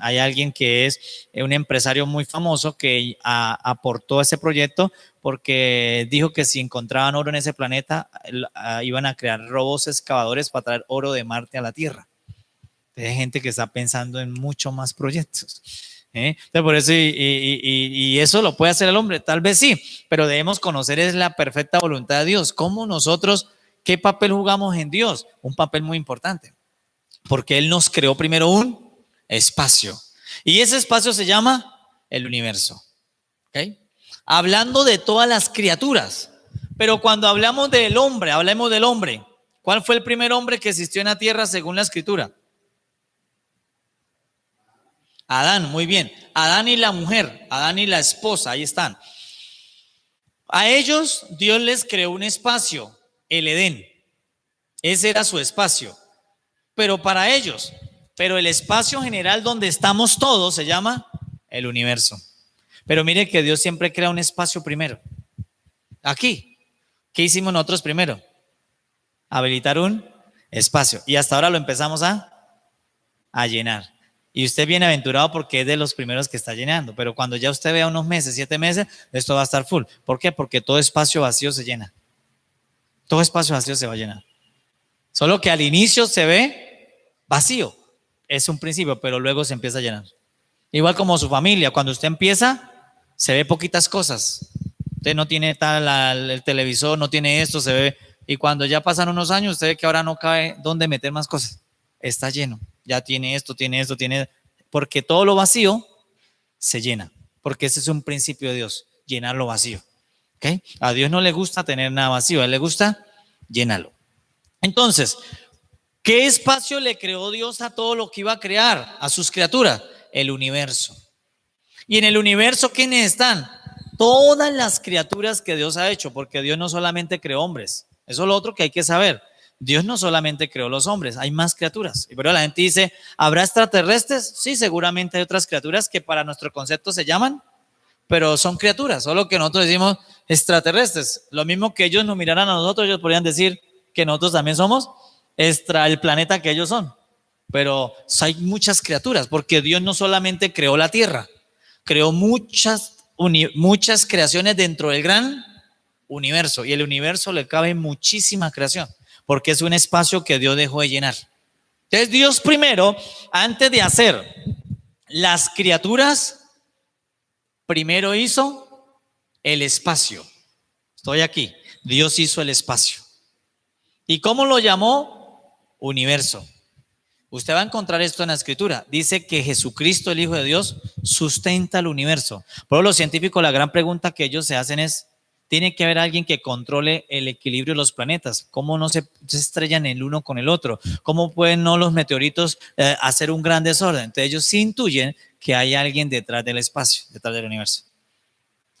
Hay alguien que es un empresario muy famoso que aportó a ese proyecto porque dijo que si encontraban oro en ese planeta iban a crear robots excavadores para traer oro de Marte a la Tierra. Hay gente que está pensando en mucho más proyectos. Entonces por eso y eso lo puede hacer el hombre, tal vez sí, pero debemos conocer es la perfecta voluntad de Dios. ¿Cómo nosotros, qué papel jugamos en Dios? Un papel muy importante, porque Él nos creó primero un espacio. Y ese espacio se llama el universo. ¿Okay? Hablando de todas las criaturas. Pero cuando hablamos del hombre, hablemos del hombre. ¿Cuál fue el primer hombre que existió en la tierra según la escritura? Adán, muy bien. Adán y la mujer, Adán y la esposa, ahí están. A ellos Dios les creó un espacio, el Edén. Ese era su espacio. Pero para ellos, pero el espacio general donde estamos todos se llama el universo. Pero mire que Dios siempre crea un espacio primero. Aquí, ¿qué hicimos nosotros primero? Habilitar un espacio. Y hasta ahora lo empezamos a llenar. Y usted es bienaventurado porque es de los primeros que está llenando. Pero cuando ya usted vea unos meses, 7 meses, esto va a estar full. ¿Por qué? Porque todo espacio vacío se llena. Todo espacio vacío se va a llenar. Solo que al inicio se ve vacío. Es un principio, pero luego se empieza a llenar. Igual como su familia. Cuando usted empieza, se ve poquitas cosas. Usted no tiene tal el televisor, no tiene esto, se ve. Y cuando ya pasan unos años, usted ve que ahora no cabe dónde meter más cosas. Está lleno. Ya tiene esto, tiene esto, tiene. Porque todo lo vacío se llena, porque ese es un principio de Dios, llenar lo vacío. ¿Okay? A Dios no le gusta tener nada vacío, a Él le gusta llenarlo. Entonces, ¿qué espacio le creó Dios a todo lo que iba a crear, a sus criaturas? El universo. Y en el universo, ¿quiénes están? Todas las criaturas que Dios ha hecho, porque Dios no solamente creó hombres, eso es lo otro que hay que saber. Dios no solamente creó los hombres, hay más criaturas. Pero la gente dice, ¿habrá extraterrestres? Sí, seguramente hay otras criaturas que para nuestro concepto se llaman, pero son criaturas, solo que nosotros decimos extraterrestres. Lo mismo que ellos nos miraran a nosotros, ellos podrían decir que nosotros también somos el planeta que ellos son. Pero hay muchas criaturas, porque Dios no solamente creó la tierra, creó muchas creaciones dentro del gran universo, y el universo le cabe muchísima creación, porque es un espacio que Dios dejó de llenar. Entonces Dios primero, antes de hacer las criaturas, primero hizo el espacio. Estoy aquí. Dios hizo el espacio. ¿Y cómo lo llamó? Universo. Usted va a encontrar esto en la escritura. Dice que Jesucristo, el Hijo de Dios, sustenta el universo. Por los científicos, la gran pregunta que ellos se hacen es, tiene que haber alguien que controle el equilibrio de los planetas. ¿Cómo no se estrellan el uno con el otro? ¿Cómo pueden no los meteoritos hacer un gran desorden? Entonces ellos sí intuyen que hay alguien detrás del espacio, detrás del universo.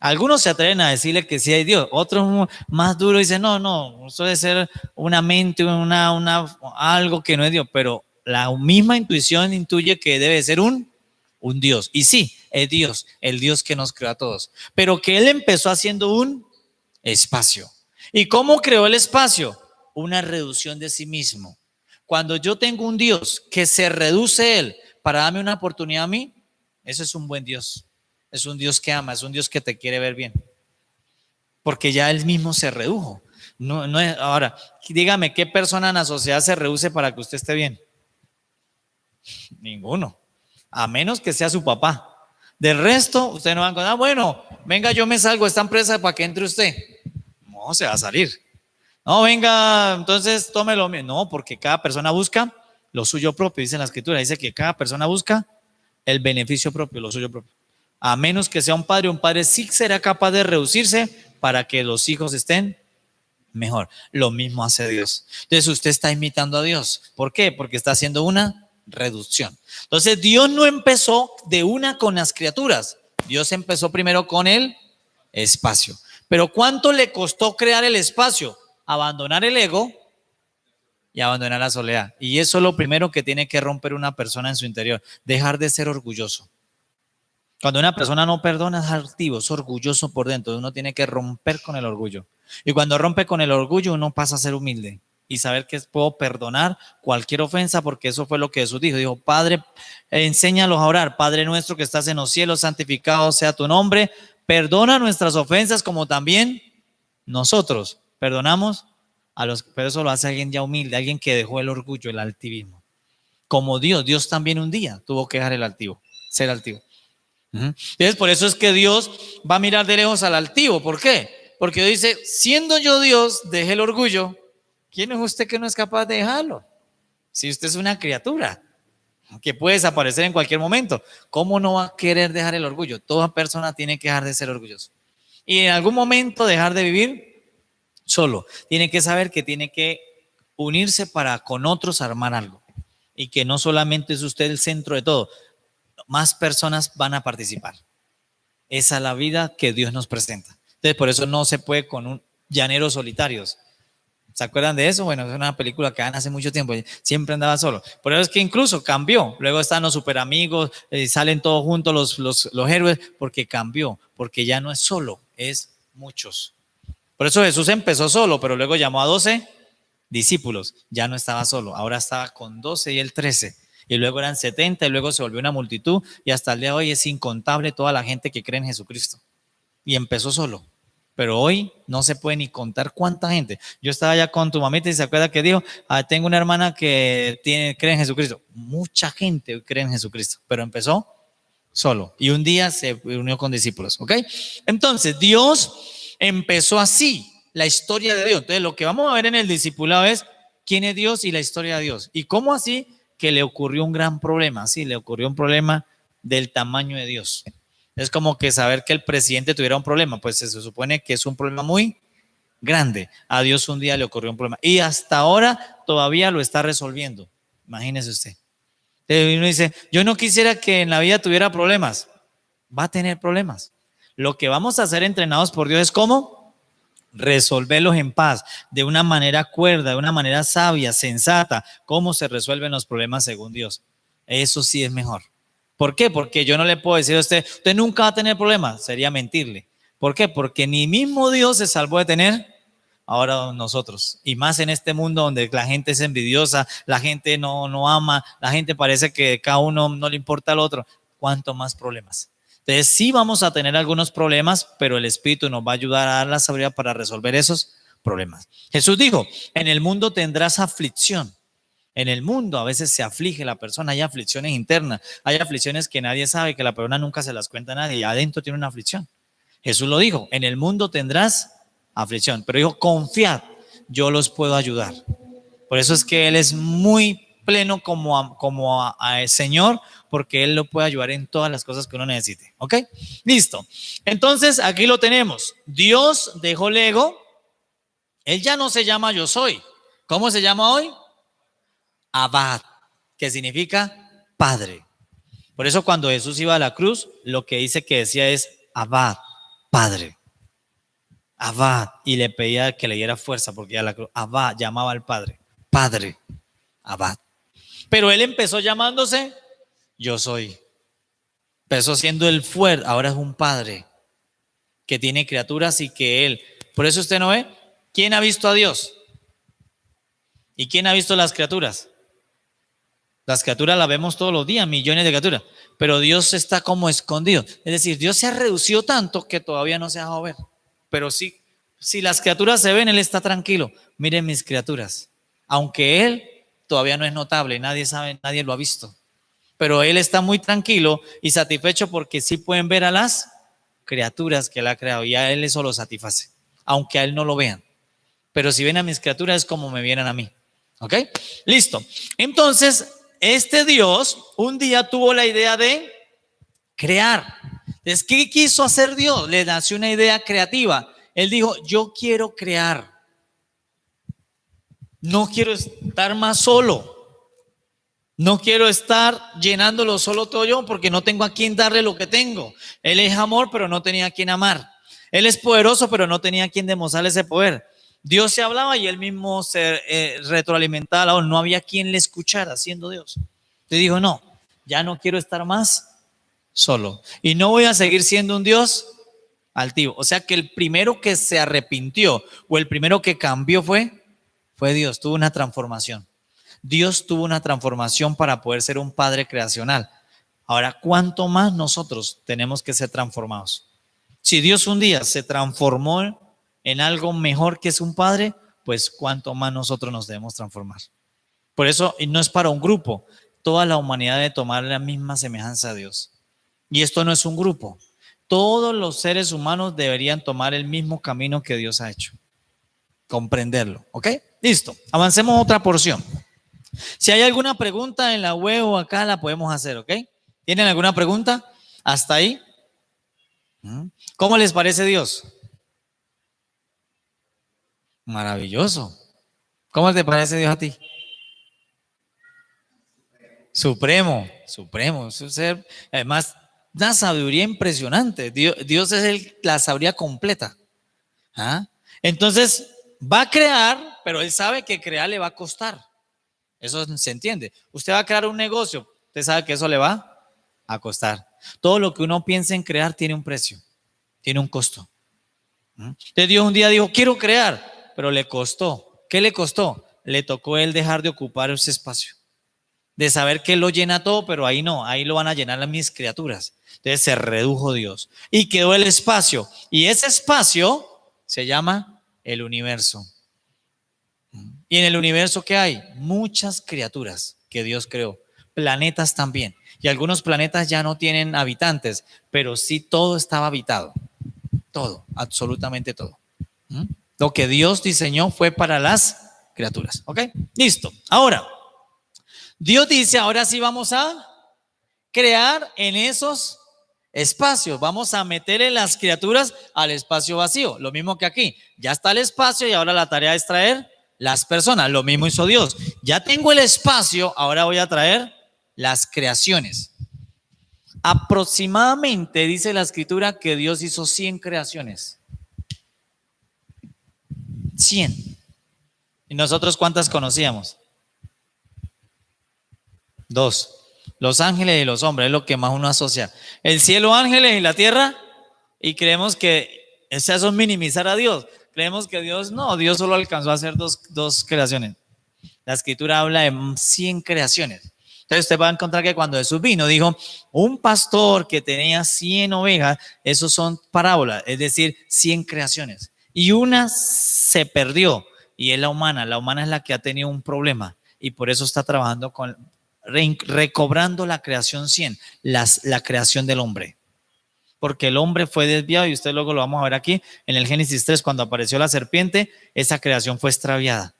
Algunos se atreven a decirle que sí hay Dios, otros más duros dicen, no, eso debe ser una mente, algo que no es Dios, pero la misma intuición intuye que debe ser un Dios. Y sí, es Dios, el Dios que nos creó a todos, pero que Él empezó haciendo un espacio. ¿Y cómo creó el espacio? Una reducción de sí mismo. Cuando yo tengo un Dios que se reduce Él para darme una oportunidad a mí, eso es un buen Dios. Es un Dios que ama, es un Dios que te quiere ver bien. Porque ya Él mismo se redujo. No es, ahora, dígame, ¿qué persona en la sociedad se reduce para que usted esté bien? Ninguno. A menos que sea su papá. Del resto, usted no va a encontrar, bueno, venga, yo me salgo de esta empresa para que entre usted. No, se va a salir. No, venga, entonces tómelo. No, porque cada persona busca lo suyo propio, dice en la escritura. Dice que cada persona busca el beneficio propio, lo suyo propio. A menos que sea un padre sí será capaz de reducirse para que los hijos estén mejor. Lo mismo hace Dios. Entonces usted está imitando a Dios. ¿Por qué? Porque está haciendo una reducción. Entonces Dios no empezó de una con las criaturas. Dios empezó primero con el espacio. Pero ¿cuánto le costó crear el espacio? Abandonar el ego y abandonar la soledad. Y eso es lo primero que tiene que romper una persona en su interior. Dejar de ser orgulloso. Cuando una persona no perdona es altivo, es orgulloso por dentro. Uno tiene que romper con el orgullo. Y cuando rompe con el orgullo, uno pasa a ser humilde y saber que puedo perdonar cualquier ofensa, porque eso fue lo que Jesús dijo. Dijo, Padre, enséñalos a orar. Padre nuestro que estás en los cielos, santificado sea tu nombre. Perdona nuestras ofensas como también nosotros perdonamos a los. Pero eso lo hace alguien ya humilde, alguien que dejó el orgullo, el altivismo. Como Dios también un día tuvo que dejar el altivo, ser altivo. Entonces, por eso es que Dios va a mirar de lejos al altivo. ¿Por qué? Porque dice, siendo yo Dios, deje el orgullo. ¿Quién es usted que no es capaz de dejarlo? Si usted es una criatura que puede desaparecer en cualquier momento, ¿cómo no va a querer dejar el orgullo? Toda persona tiene que dejar de ser orgulloso. Y en algún momento dejar de vivir solo. Tiene que saber que tiene que unirse para con otros armar algo. Y que no solamente es usted el centro de todo. Más personas van a participar. Esa es la vida que Dios nos presenta. Entonces, por eso no se puede con un llaneros solitarios. ¿Se acuerdan de eso? Bueno, es una película que dan hace mucho tiempo. Siempre andaba solo. Por eso es que incluso cambió. Luego están los super amigos, salen todos juntos los héroes, porque cambió. Porque ya no es solo, es muchos. Por eso Jesús empezó solo, pero luego llamó a 12 discípulos. Ya no estaba solo, ahora estaba con 12 y el 13. Y luego eran 70 y luego se volvió una multitud y hasta el día de hoy es incontable toda la gente que cree en Jesucristo. Y empezó solo, pero hoy no se puede ni contar cuánta gente. Yo estaba allá con tu mamita y se acuerda que dijo, tengo una hermana que cree en Jesucristo. Mucha gente cree en Jesucristo, pero empezó solo y un día se unió con discípulos, ¿ok? Entonces Dios empezó así, la historia de Dios. Entonces lo que vamos a ver en el discipulado es quién es Dios y la historia de Dios. ¿Y cómo así? Que le ocurrió un gran problema, sí, le ocurrió un problema del tamaño de Dios. Es como que saber que el presidente tuviera un problema, pues se supone que es un problema muy grande. A Dios un día le ocurrió un problema y hasta ahora todavía lo está resolviendo. Imagínese usted. Entonces uno dice, yo no quisiera que en la vida tuviera problemas. Va a tener problemas. Lo que vamos a hacer entrenados por Dios es cómo resolverlos en paz, de una manera cuerda, de una manera sabia, sensata, cómo se resuelven los problemas según Dios. Eso sí es mejor. ¿Por qué? Porque yo no le puedo decir a usted, usted nunca va a tener problemas, sería mentirle. ¿Por qué? Porque ni mismo Dios se salvó de tener, ahora nosotros. Y más en este mundo donde la gente es envidiosa, la gente no ama, la gente parece que cada uno no le importa al otro. ¿Cuánto más problemas? Entonces sí vamos a tener algunos problemas, pero el Espíritu nos va a ayudar a dar la sabiduría para resolver esos problemas. Jesús dijo, en el mundo tendrás aflicción. En el mundo a veces se aflige la persona, hay aflicciones internas, hay aflicciones que nadie sabe, que la persona nunca se las cuenta a nadie y adentro tiene una aflicción. Jesús lo dijo, en el mundo tendrás aflicción, pero dijo, confiad, yo los puedo ayudar. Por eso es que Él es muy pleno como Señor, porque Él lo puede ayudar en todas las cosas que uno necesite. ¿Ok? Listo. Entonces, aquí lo tenemos. Dios dejó el ego. Él ya no se llama yo soy. ¿Cómo se llama hoy? Abad, que significa Padre. Por eso cuando Jesús iba a la cruz, lo que dice que decía es Abad, Padre. Abad, y le pedía que le diera fuerza porque ya la cruz, Abad, llamaba al Padre, Padre, Abad. Pero él empezó llamándose yo soy. Empezó siendo el fuerte, ahora es un padre que tiene criaturas y que él, por eso usted no ve, ¿quién ha visto a Dios? ¿Y quién ha visto las criaturas? Las criaturas las vemos todos los días, millones de criaturas, pero Dios está como escondido. Es decir, Dios se ha reducido tanto que todavía no se ha dejado ver. Pero sí, si las criaturas se ven, Él está tranquilo. Miren mis criaturas. Aunque Él todavía no es notable, nadie sabe, nadie lo ha visto. Pero Él está muy tranquilo y satisfecho porque sí pueden ver a las criaturas que Él ha creado y a Él eso lo satisface, aunque a Él no lo vean. Pero si ven a mis criaturas es como me vieran a mí. ¿Ok? Listo. Entonces, este Dios un día tuvo la idea de crear. Entonces, ¿qué quiso hacer Dios? Le nació una idea creativa. Él dijo, yo quiero crear. No quiero estar más solo. No quiero estar llenándolo solo todo yo porque no tengo a quien darle lo que tengo. Él es amor, pero no tenía a quien amar. Él es poderoso, pero no tenía a quien demostrarle ese poder. Dios se hablaba y él mismo se retroalimentaba. No había quien le escuchara siendo Dios. Te dijo, no, ya no quiero estar más solo. Y no voy a seguir siendo un Dios altivo. O sea que el primero que se arrepintió o el primero que cambió fue Dios. Tuvo una transformación. Dios tuvo una transformación para poder ser un padre creacional. Ahora, ¿cuánto más nosotros tenemos que ser transformados? Si Dios un día se transformó en algo mejor que es un padre, pues cuánto más nosotros nos debemos transformar. Por eso no es para un grupo, toda la humanidad debe tomar la misma semejanza a Dios. Y esto no es un grupo. Todos los seres humanos deberían tomar el mismo camino que Dios ha hecho. Comprenderlo, ¿ok? Listo, avancemos a otra porción. Si hay alguna pregunta en la web o acá la podemos hacer, ¿ok? ¿Tienen alguna pregunta? ¿Hasta ahí? ¿Cómo les parece Dios? Maravilloso. ¿Cómo te parece Dios a ti? Supremo, supremo. Además, una sabiduría impresionante. Dios es la sabiduría completa. ¿Ah? Entonces, va a crear, pero Él sabe que crear le va a costar. Eso se entiende. Usted va a crear un negocio, usted sabe que eso le va a costar. Todo lo que uno piensa en crear tiene un precio, tiene un costo. Entonces Dios un día dijo, quiero crear, pero le costó. ¿Qué le costó? Le tocó a Él dejar de ocupar ese espacio. De saber que Él lo llena todo, pero ahí no, ahí lo van a llenar las mis criaturas. Entonces se redujo Dios y quedó el espacio. Y ese espacio se llama el universo. Y en el universo, ¿qué hay? Muchas criaturas que Dios creó, planetas también. Y algunos planetas ya no tienen habitantes, pero sí todo estaba habitado. Todo, absolutamente todo. Lo que Dios diseñó fue para las criaturas. ¿Ok? Listo. Ahora, Dios dice, ahora sí vamos a crear en esos espacio. Vamos a meterle las criaturas al espacio vacío. Lo mismo que aquí. Ya está el espacio y ahora la tarea es traer las personas. Lo mismo hizo Dios. Ya tengo el espacio, ahora voy a traer las creaciones. Aproximadamente dice la escritura que Dios hizo 100 creaciones. 100. ¿Y nosotros cuántas conocíamos? 2. Los ángeles y los hombres es lo que más uno asocia. El cielo, ángeles, y la tierra. Y creemos que eso es minimizar a Dios. Creemos que Dios Dios solo alcanzó a hacer dos creaciones. La escritura habla de 100 creaciones. Entonces usted va a encontrar que cuando Jesús vino, dijo, un pastor que tenía 100 ovejas, esos son parábolas, es decir, 100 creaciones. Y una se perdió, y es la humana. La humana es la que ha tenido un problema, y por eso está trabajando con recobrando la creación 100, la creación del hombre. Porque el hombre fue desviado, y usted luego lo vamos a ver aquí, en el Génesis 3, cuando apareció la serpiente, esa creación fue extraviada.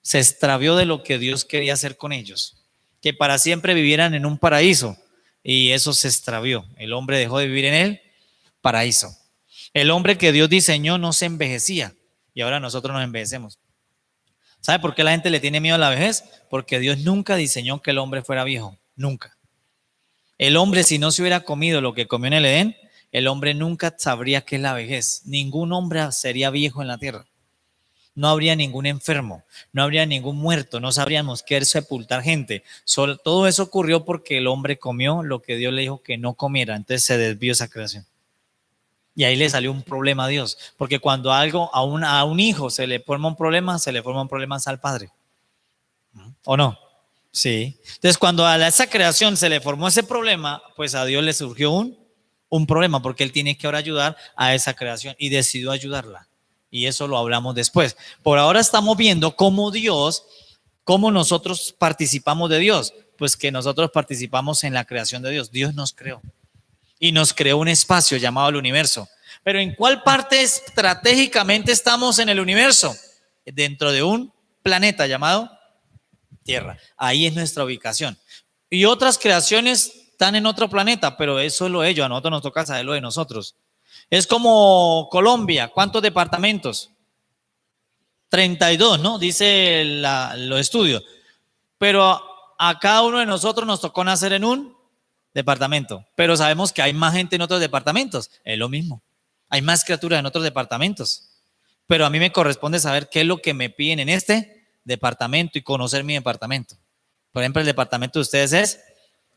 Se extravió de lo que Dios quería hacer con ellos, que para siempre vivieran en un paraíso, y eso se extravió. El hombre dejó de vivir en el paraíso. El hombre que Dios diseñó no se envejecía, y ahora nosotros nos envejecemos. ¿Sabe por qué la gente le tiene miedo a la vejez? Porque Dios nunca diseñó que el hombre fuera viejo, nunca. El hombre, si no se hubiera comido lo que comió en el Edén, el hombre nunca sabría qué es la vejez. Ningún hombre sería viejo en la tierra. No habría ningún enfermo, no habría ningún muerto, no sabríamos qué es sepultar gente. Todo eso ocurrió porque el hombre comió lo que Dios le dijo que no comiera, entonces se desvió esa creación. Y ahí le salió un problema a Dios, porque cuando a un hijo se le forma un problema, se le forma un problema al padre. ¿O no? Sí. Entonces cuando a esa creación se le formó ese problema, pues a Dios le surgió un problema, porque Él tiene que ahora ayudar a esa creación, y decidió ayudarla. Y eso lo hablamos después. Por ahora estamos viendo cómo nosotros participamos de Dios. Pues que nosotros participamos en la creación de Dios. Dios nos creó. Y nos creó un espacio llamado el universo. Pero ¿en cuál parte estratégicamente estamos en el universo? Dentro de un planeta llamado Tierra. Ahí es nuestra ubicación. Y otras creaciones están en otro planeta, pero es solo ellos. A nosotros nos toca saber lo de nosotros. Es como Colombia. ¿Cuántos departamentos? 32, ¿no? Dice los estudios. Pero a cada uno de nosotros nos tocó nacer en un departamento. Pero sabemos que hay más gente en otros departamentos. Es lo mismo. Hay más criaturas en otros departamentos. Pero a mí me corresponde saber qué es lo que me piden en este departamento y conocer mi departamento. Por ejemplo, el departamento de ustedes es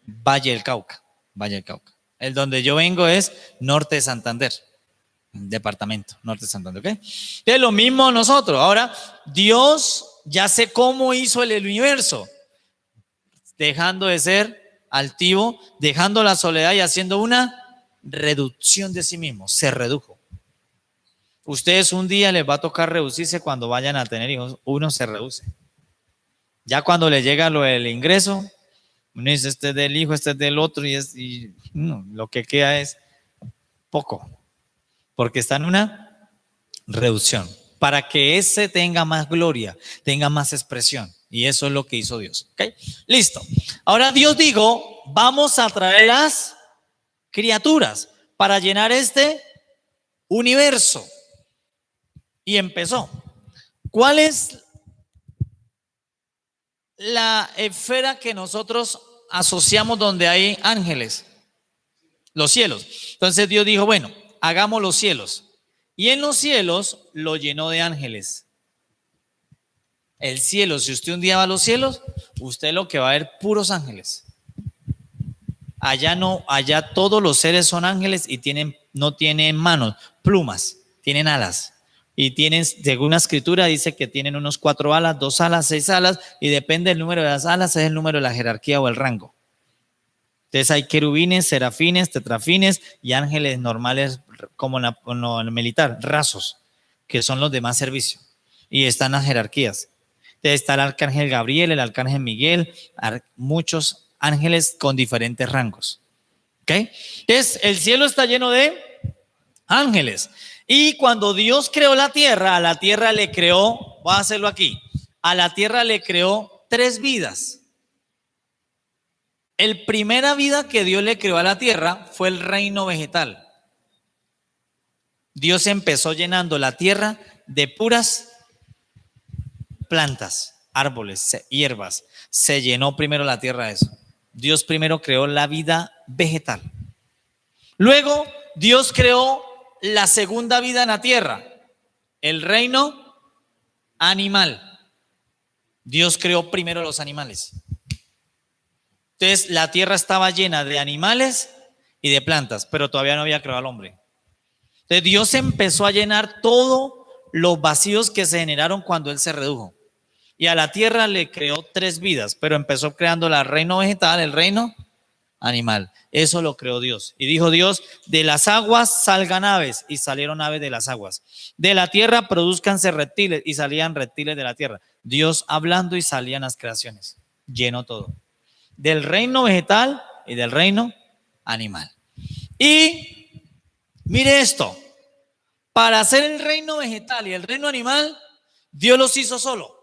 Valle del Cauca. Valle del Cauca. El donde yo vengo es Norte de Santander. Departamento, Norte de Santander, ¿ok? Es lo mismo nosotros. Ahora, Dios ya sé cómo hizo el universo. Dejando de ser altivo, dejando la soledad y haciendo una reducción de sí mismo. Se redujo. Ustedes un día les va a tocar reducirse cuando vayan a tener hijos. Uno se reduce. Ya cuando le llega lo del ingreso, uno dice, este es del hijo, este es del otro, y no, lo que queda es poco, porque está en una reducción, para que ese tenga más gloria, tenga más expresión, y eso es lo que hizo Dios. ¿Okay? Listo. Ahora Dios dijo, vamos a traer las criaturas para llenar este universo. Y empezó. ¿Cuál es la esfera que nosotros asociamos donde hay ángeles? Los cielos. Entonces Dios dijo, bueno, hagamos los cielos. Y en los cielos lo llenó de ángeles. El cielo, si usted un día va a los cielos, usted lo que va a ver puros ángeles. Allá no, allá todos los seres son ángeles y no tienen manos, plumas, tienen alas. Y tienen, según la escritura, dice que tienen unos 4 alas, 2 alas, 6 alas, y depende del número de las alas, es el número de la jerarquía o el rango. Entonces hay querubines, serafines, tetrafines y ángeles normales como en el militar, rasos, que son los de más servicio. Y están las jerarquías. Entonces está el arcángel Gabriel, el arcángel Miguel, muchos ángeles con diferentes rangos. ¿Okay? Entonces el cielo está lleno de ángeles. Y cuando Dios creó la tierra, a la tierra le creó, voy a hacerlo aquí, a la tierra le creó 3 vidas. El primera vida que Dios le creó a la tierra fue el reino vegetal. Dios empezó llenando la tierra de puras plantas, árboles, hierbas. Se llenó primero la tierra de eso. Dios primero creó la vida vegetal. Luego Dios creó la segunda vida en la tierra, el reino animal. Dios creó primero los animales. Entonces la tierra estaba llena de animales y de plantas, pero todavía no había creado al hombre. Entonces Dios empezó a llenar todos los vacíos que se generaron cuando Él se redujo. Y a la tierra le creó 3 vidas, pero empezó creando el reino vegetal, el reino animal. Eso lo creó Dios. Y dijo Dios, de las aguas salgan aves, y salieron aves de las aguas. De la tierra produzcanse reptiles, y salían reptiles de la tierra. Dios hablando y salían las creaciones. Llenó todo. Del reino vegetal y del reino animal. Y mire esto, para hacer el reino vegetal y el reino animal, Dios los hizo solo.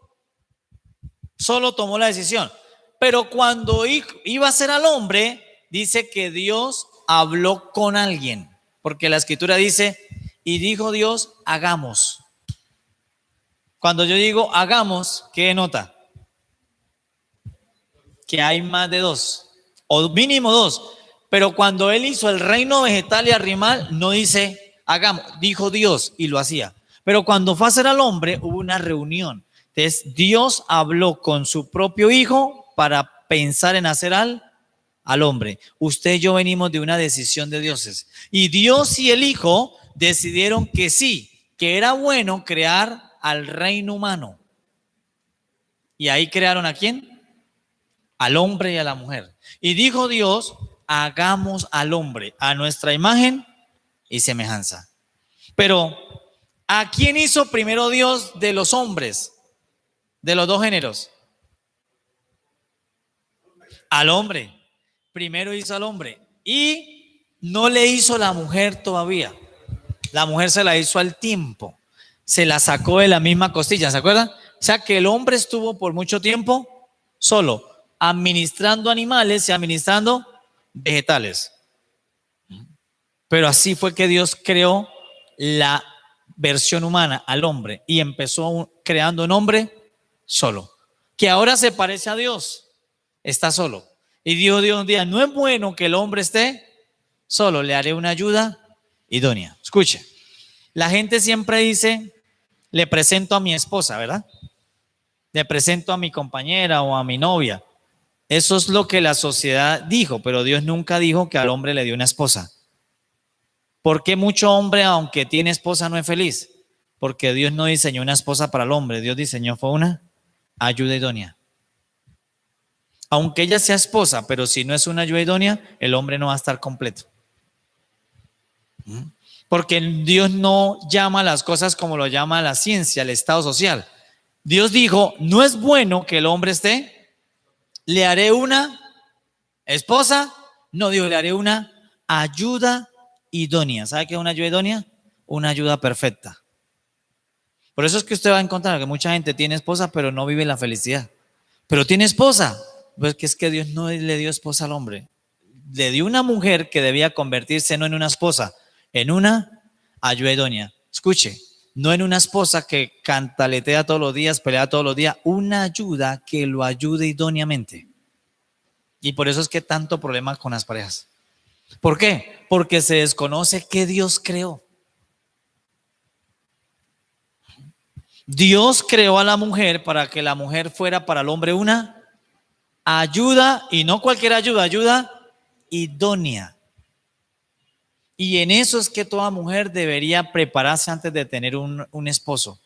Solo tomó la decisión. Pero cuando iba a ser al hombre, dice que Dios habló con alguien. Porque la escritura dice, y dijo Dios, hagamos. Cuando yo digo hagamos, ¿qué denota? Que hay más de 2, o mínimo 2. Pero cuando Él hizo el reino vegetal y animal, no dice hagamos, dijo Dios y lo hacía. Pero cuando fue a hacer al hombre, hubo una reunión. Entonces Dios habló con su propio hijo para pensar en hacer al hombre. Usted y yo venimos de una decisión de dioses. Y Dios y el hijo decidieron que sí, que era bueno crear al reino humano. Y ahí crearon ¿a quién? Al hombre y a la mujer. Y dijo Dios, hagamos al hombre a nuestra imagen y semejanza. Pero ¿a quién hizo primero Dios de los hombres? De los 2 géneros. Al hombre. Primero hizo al hombre. Y no le hizo la mujer todavía. La mujer se la hizo al tiempo. Se la sacó de la misma costilla, ¿se acuerdan? O sea que el hombre estuvo por mucho tiempo solo, administrando animales y administrando vegetales. Pero así fue que Dios creó la versión humana al hombre y empezó creando un hombre solo, que ahora se parece a Dios, está solo. Y dijo Dios un día, no es bueno que el hombre esté solo, le haré una ayuda idónea. Escuche, la gente siempre dice, le presento a mi esposa, ¿verdad? Le presento a mi compañera o a mi novia. Eso es lo que la sociedad dijo, pero Dios nunca dijo que al hombre le dio una esposa. ¿Por qué mucho hombre, aunque tiene esposa, no es feliz? Porque Dios no diseñó una esposa para el hombre, Dios diseñó fue una ayuda idónea. Aunque ella sea esposa, pero si no es una ayuda idónea, el hombre no va a estar completo. Porque Dios no llama las cosas como lo llama la ciencia, el estado social. Dios dijo, no es bueno que el hombre esté, le haré una esposa, no dijo, le haré una ayuda idónea. ¿Sabe qué es una ayuda idónea? Una ayuda perfecta. Por eso es que usted va a encontrar que mucha gente tiene esposa, pero no vive la felicidad. Pero tiene esposa, pues que es que Dios no le dio esposa al hombre. Le dio una mujer que debía convertirse no en una esposa, en una ayuda idónea. Escuche, no en una esposa que cantaletea todos los días, pelea todos los días, una ayuda que lo ayude idóneamente. Y por eso es que tanto problema con las parejas. ¿Por qué? Porque se desconoce qué Dios creó. Dios creó a la mujer para que la mujer fuera para el hombre una ayuda, y no cualquier ayuda, ayuda idónea. Y en eso es que toda mujer debería prepararse antes de tener un esposo.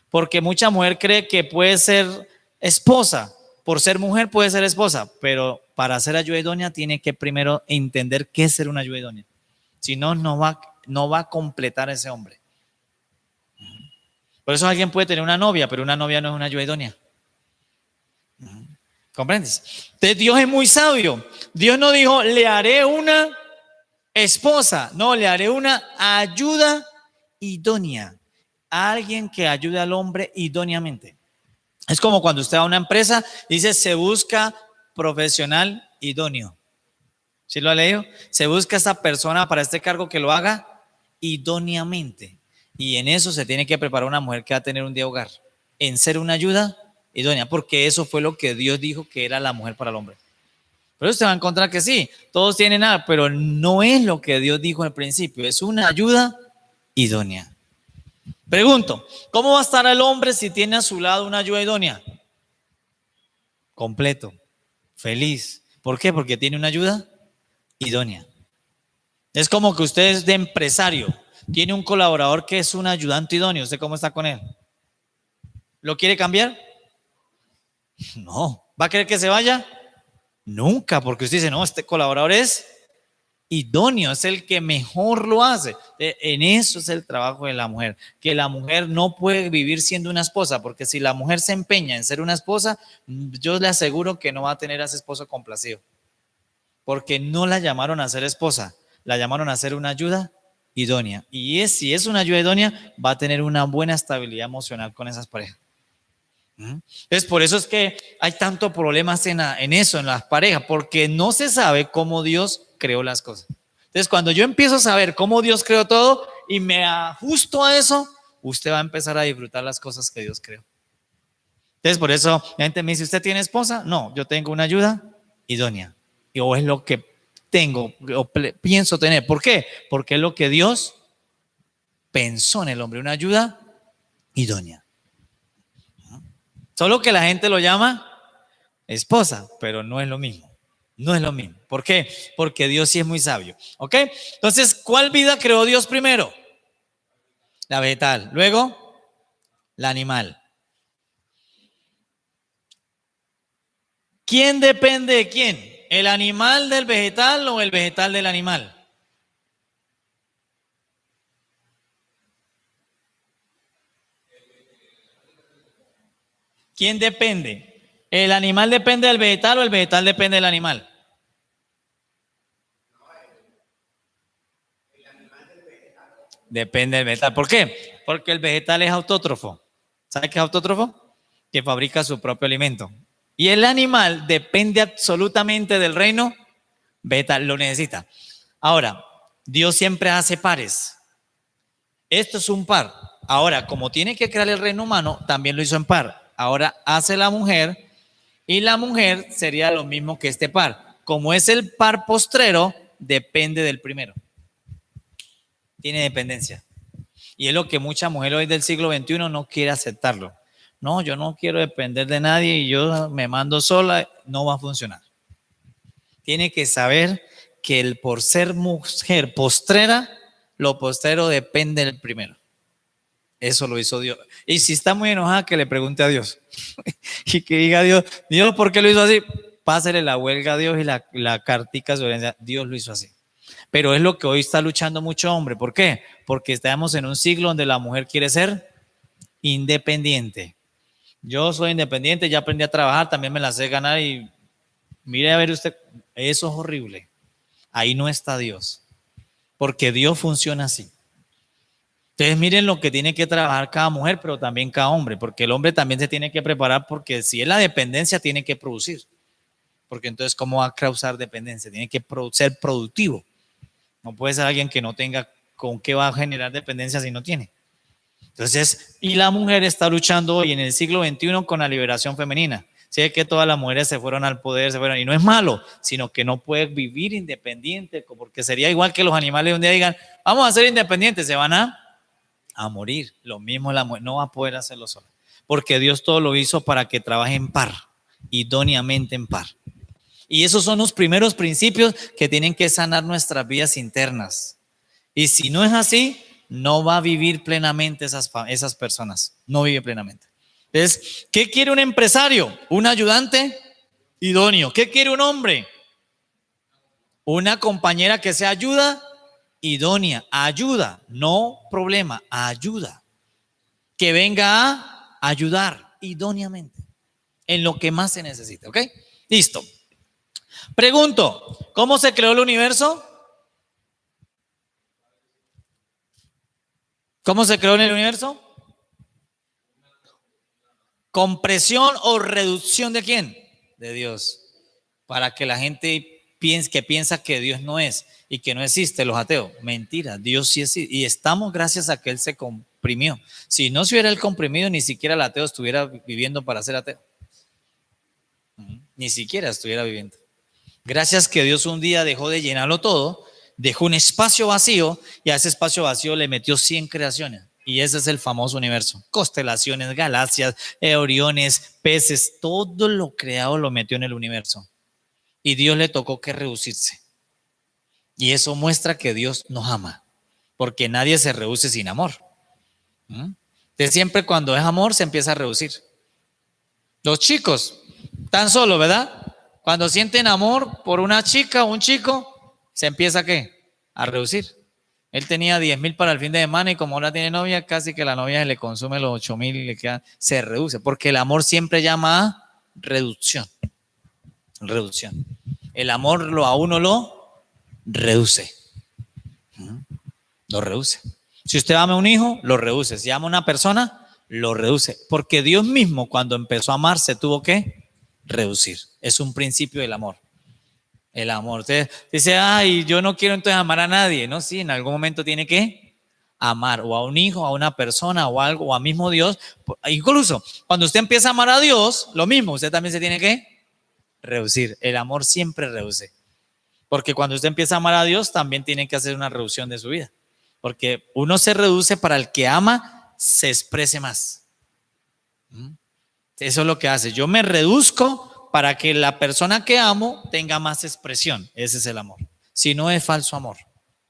Porque mucha mujer cree que puede ser esposa, por ser mujer puede ser esposa, pero para ser ayuda idónea tiene que primero entender qué es ser una ayuda idónea. Si no, no va a completar a ese hombre. Por eso alguien puede tener una novia, pero una novia no es una ayuda idónea. ¿Comprendes? Entonces Dios es muy sabio. Dios no dijo, le haré una esposa. No, le haré una ayuda idónea. Alguien que ayude al hombre idóneamente. Es como cuando usted va a una empresa y dice, se busca profesional idóneo. ¿Sí lo ha leído? Se busca esa persona para este cargo que lo haga idóneamente. Y en eso se tiene que preparar una mujer que va a tener un día hogar. En ser una ayuda idónea, porque eso fue lo que Dios dijo que era la mujer para el hombre. Pero usted va a encontrar que sí, todos tienen nada, pero no es lo que Dios dijo al principio, es una ayuda idónea. Pregunto, ¿cómo va a estar el hombre si tiene a su lado una ayuda idónea? Completo, feliz. ¿Por qué? Porque tiene una ayuda idónea. Es como que usted es de empresario, tiene un colaborador que es un ayudante idóneo. ¿Usted cómo está con él? ¿Lo quiere cambiar? No. ¿Va a querer que se vaya? Nunca, porque usted dice, no, este colaborador es idóneo, es el que mejor lo hace. En eso es el trabajo de la mujer, que la mujer no puede vivir siendo una esposa, porque si la mujer se empeña en ser una esposa, yo le aseguro que no va a tener a ese esposo complacido, porque no la llamaron a ser esposa, la llamaron a ser una ayuda idónea. Y si es una ayuda idónea, va a tener una buena estabilidad emocional con esas parejas. Entonces, por eso es que hay tantos problemas en eso, en las parejas, porque no se sabe cómo Dios creó las cosas. Entonces, cuando yo empiezo a saber cómo Dios creó todo y me ajusto a eso, usted va a empezar a disfrutar las cosas que Dios creó. Entonces, por eso la gente me dice, ¿usted tiene esposa? No, yo tengo una ayuda idónea. O es lo que tengo o pienso tener. ¿Por qué? Porque es lo que Dios pensó en el hombre, una ayuda idónea. Solo que la gente lo llama esposa, pero no es lo mismo. No es lo mismo. ¿Por qué? Porque Dios sí es muy sabio. ¿Ok? Entonces, ¿cuál vida creó Dios primero? La vegetal. Luego, la animal. ¿Quién depende de quién? ¿El animal del vegetal o el vegetal del animal? ¿Quién depende? ¿El animal depende del vegetal o el vegetal depende del animal? Depende del vegetal. ¿Por qué? Porque el vegetal es autótrofo. ¿Sabe qué es autótrofo? Que fabrica su propio alimento. Y el animal depende absolutamente del reino vegetal, lo necesita. Ahora, Dios siempre hace pares. Esto es un par. Ahora, como tiene que crear el reino humano, también lo hizo en par. Ahora hace la mujer y la mujer sería lo mismo que este par. Como es el par postrero, depende del primero. Tiene dependencia. Y es lo que mucha mujer hoy del siglo XXI no quiere aceptarlo. No, yo no quiero depender de nadie y yo me mando sola, no va a funcionar. Tiene que saber que el por ser mujer postrera, lo postrero depende del primero. Eso lo hizo Dios. Y si está muy enojada, que le pregunte a Dios. Y que diga a Dios, Dios, ¿por qué lo hizo así? Pásele la huelga a Dios y la cartica sobre ella. Dios lo hizo así. Pero es lo que hoy está luchando mucho hombre. ¿Por qué? Porque estamos en un siglo donde la mujer quiere ser independiente. Yo soy independiente, ya aprendí a trabajar, también me la sé ganar y mire a ver usted, eso es horrible. Ahí no está Dios, porque Dios funciona así. Entonces miren lo que tiene que trabajar cada mujer, pero también cada hombre, porque el hombre también se tiene que preparar, porque si es la dependencia, tiene que producir. Porque entonces, ¿cómo va a causar dependencia? Tiene que ser productivo. No puede ser alguien que no tenga con qué va a generar dependencia si no tiene. Entonces, y la mujer está luchando hoy en el siglo XXI con la liberación femenina. Sé que todas las mujeres se fueron al poder, y no es malo, sino que no puede vivir independiente, porque sería igual que los animales un día digan, vamos a ser independientes, se van a morir. Lo mismo la mujer, no va a poder hacerlo sola, porque Dios todo lo hizo para que trabaje en par, idóneamente en par. Y esos son los primeros principios que tienen que sanar nuestras vidas internas. Y si no es así, no va a vivir plenamente esas personas. No vive plenamente. Entonces, ¿qué quiere un empresario? Un ayudante idóneo. ¿Qué quiere un hombre? Una compañera que sea ayuda idónea. Ayuda, no problema, ayuda. Que venga a ayudar idóneamente en lo que más se necesite. ¿Ok? Listo. Pregunto, ¿cómo se creó el universo? ¿Cómo se creó en el universo? ¿Compresión o reducción de quién? De Dios. para que la gente piensa que Dios no es y que no existe, los ateos. Mentira, Dios sí existe. Y estamos gracias a que Él se comprimió. Si no se hubiera Él comprimido, ni siquiera el ateo estuviera viviendo para ser ateo. Ni siquiera estuviera viviendo. Gracias que Dios un día dejó de llenarlo todo, dejó un espacio vacío y a ese espacio vacío le metió 100 creaciones. Y ese es el famoso universo. Constelaciones, galaxias, oriones, peces, todo lo creado lo metió en el universo. Y Dios le tocó que reducirse. Y eso muestra que Dios nos ama, porque nadie se reduce sin amor. Entonces siempre cuando es amor se empieza a reducir. Los chicos, tan solo, ¿verdad? Cuando sienten amor por una chica o un chico, se empieza ¿qué? A reducir. Él tenía 10,000 para el fin de semana y como ahora tiene novia, casi que la novia le consume los 8,000 y le queda, se reduce, porque el amor siempre llama a reducción. Reducción. El amor a uno lo reduce. Lo reduce. Si usted ama a un hijo, lo reduce. Si ama a una persona, lo reduce. Porque Dios mismo, cuando empezó a amar, se tuvo que reducir. Es un principio del amor. El amor. Usted dice, ay, yo no quiero entonces amar a nadie. No, sí, en algún momento tiene que amar o a un hijo, a una persona o algo, o a mismo Dios. Incluso cuando usted empieza a amar a Dios, lo mismo, usted también se tiene que reducir. El amor siempre reduce. Porque cuando usted empieza a amar a Dios, también tiene que hacer una reducción de su vida. Porque uno se reduce para el que ama se exprese más. Eso es lo que hace. Yo me reduzco para que la persona que amo tenga más expresión. Ese es el amor. Si no es falso amor,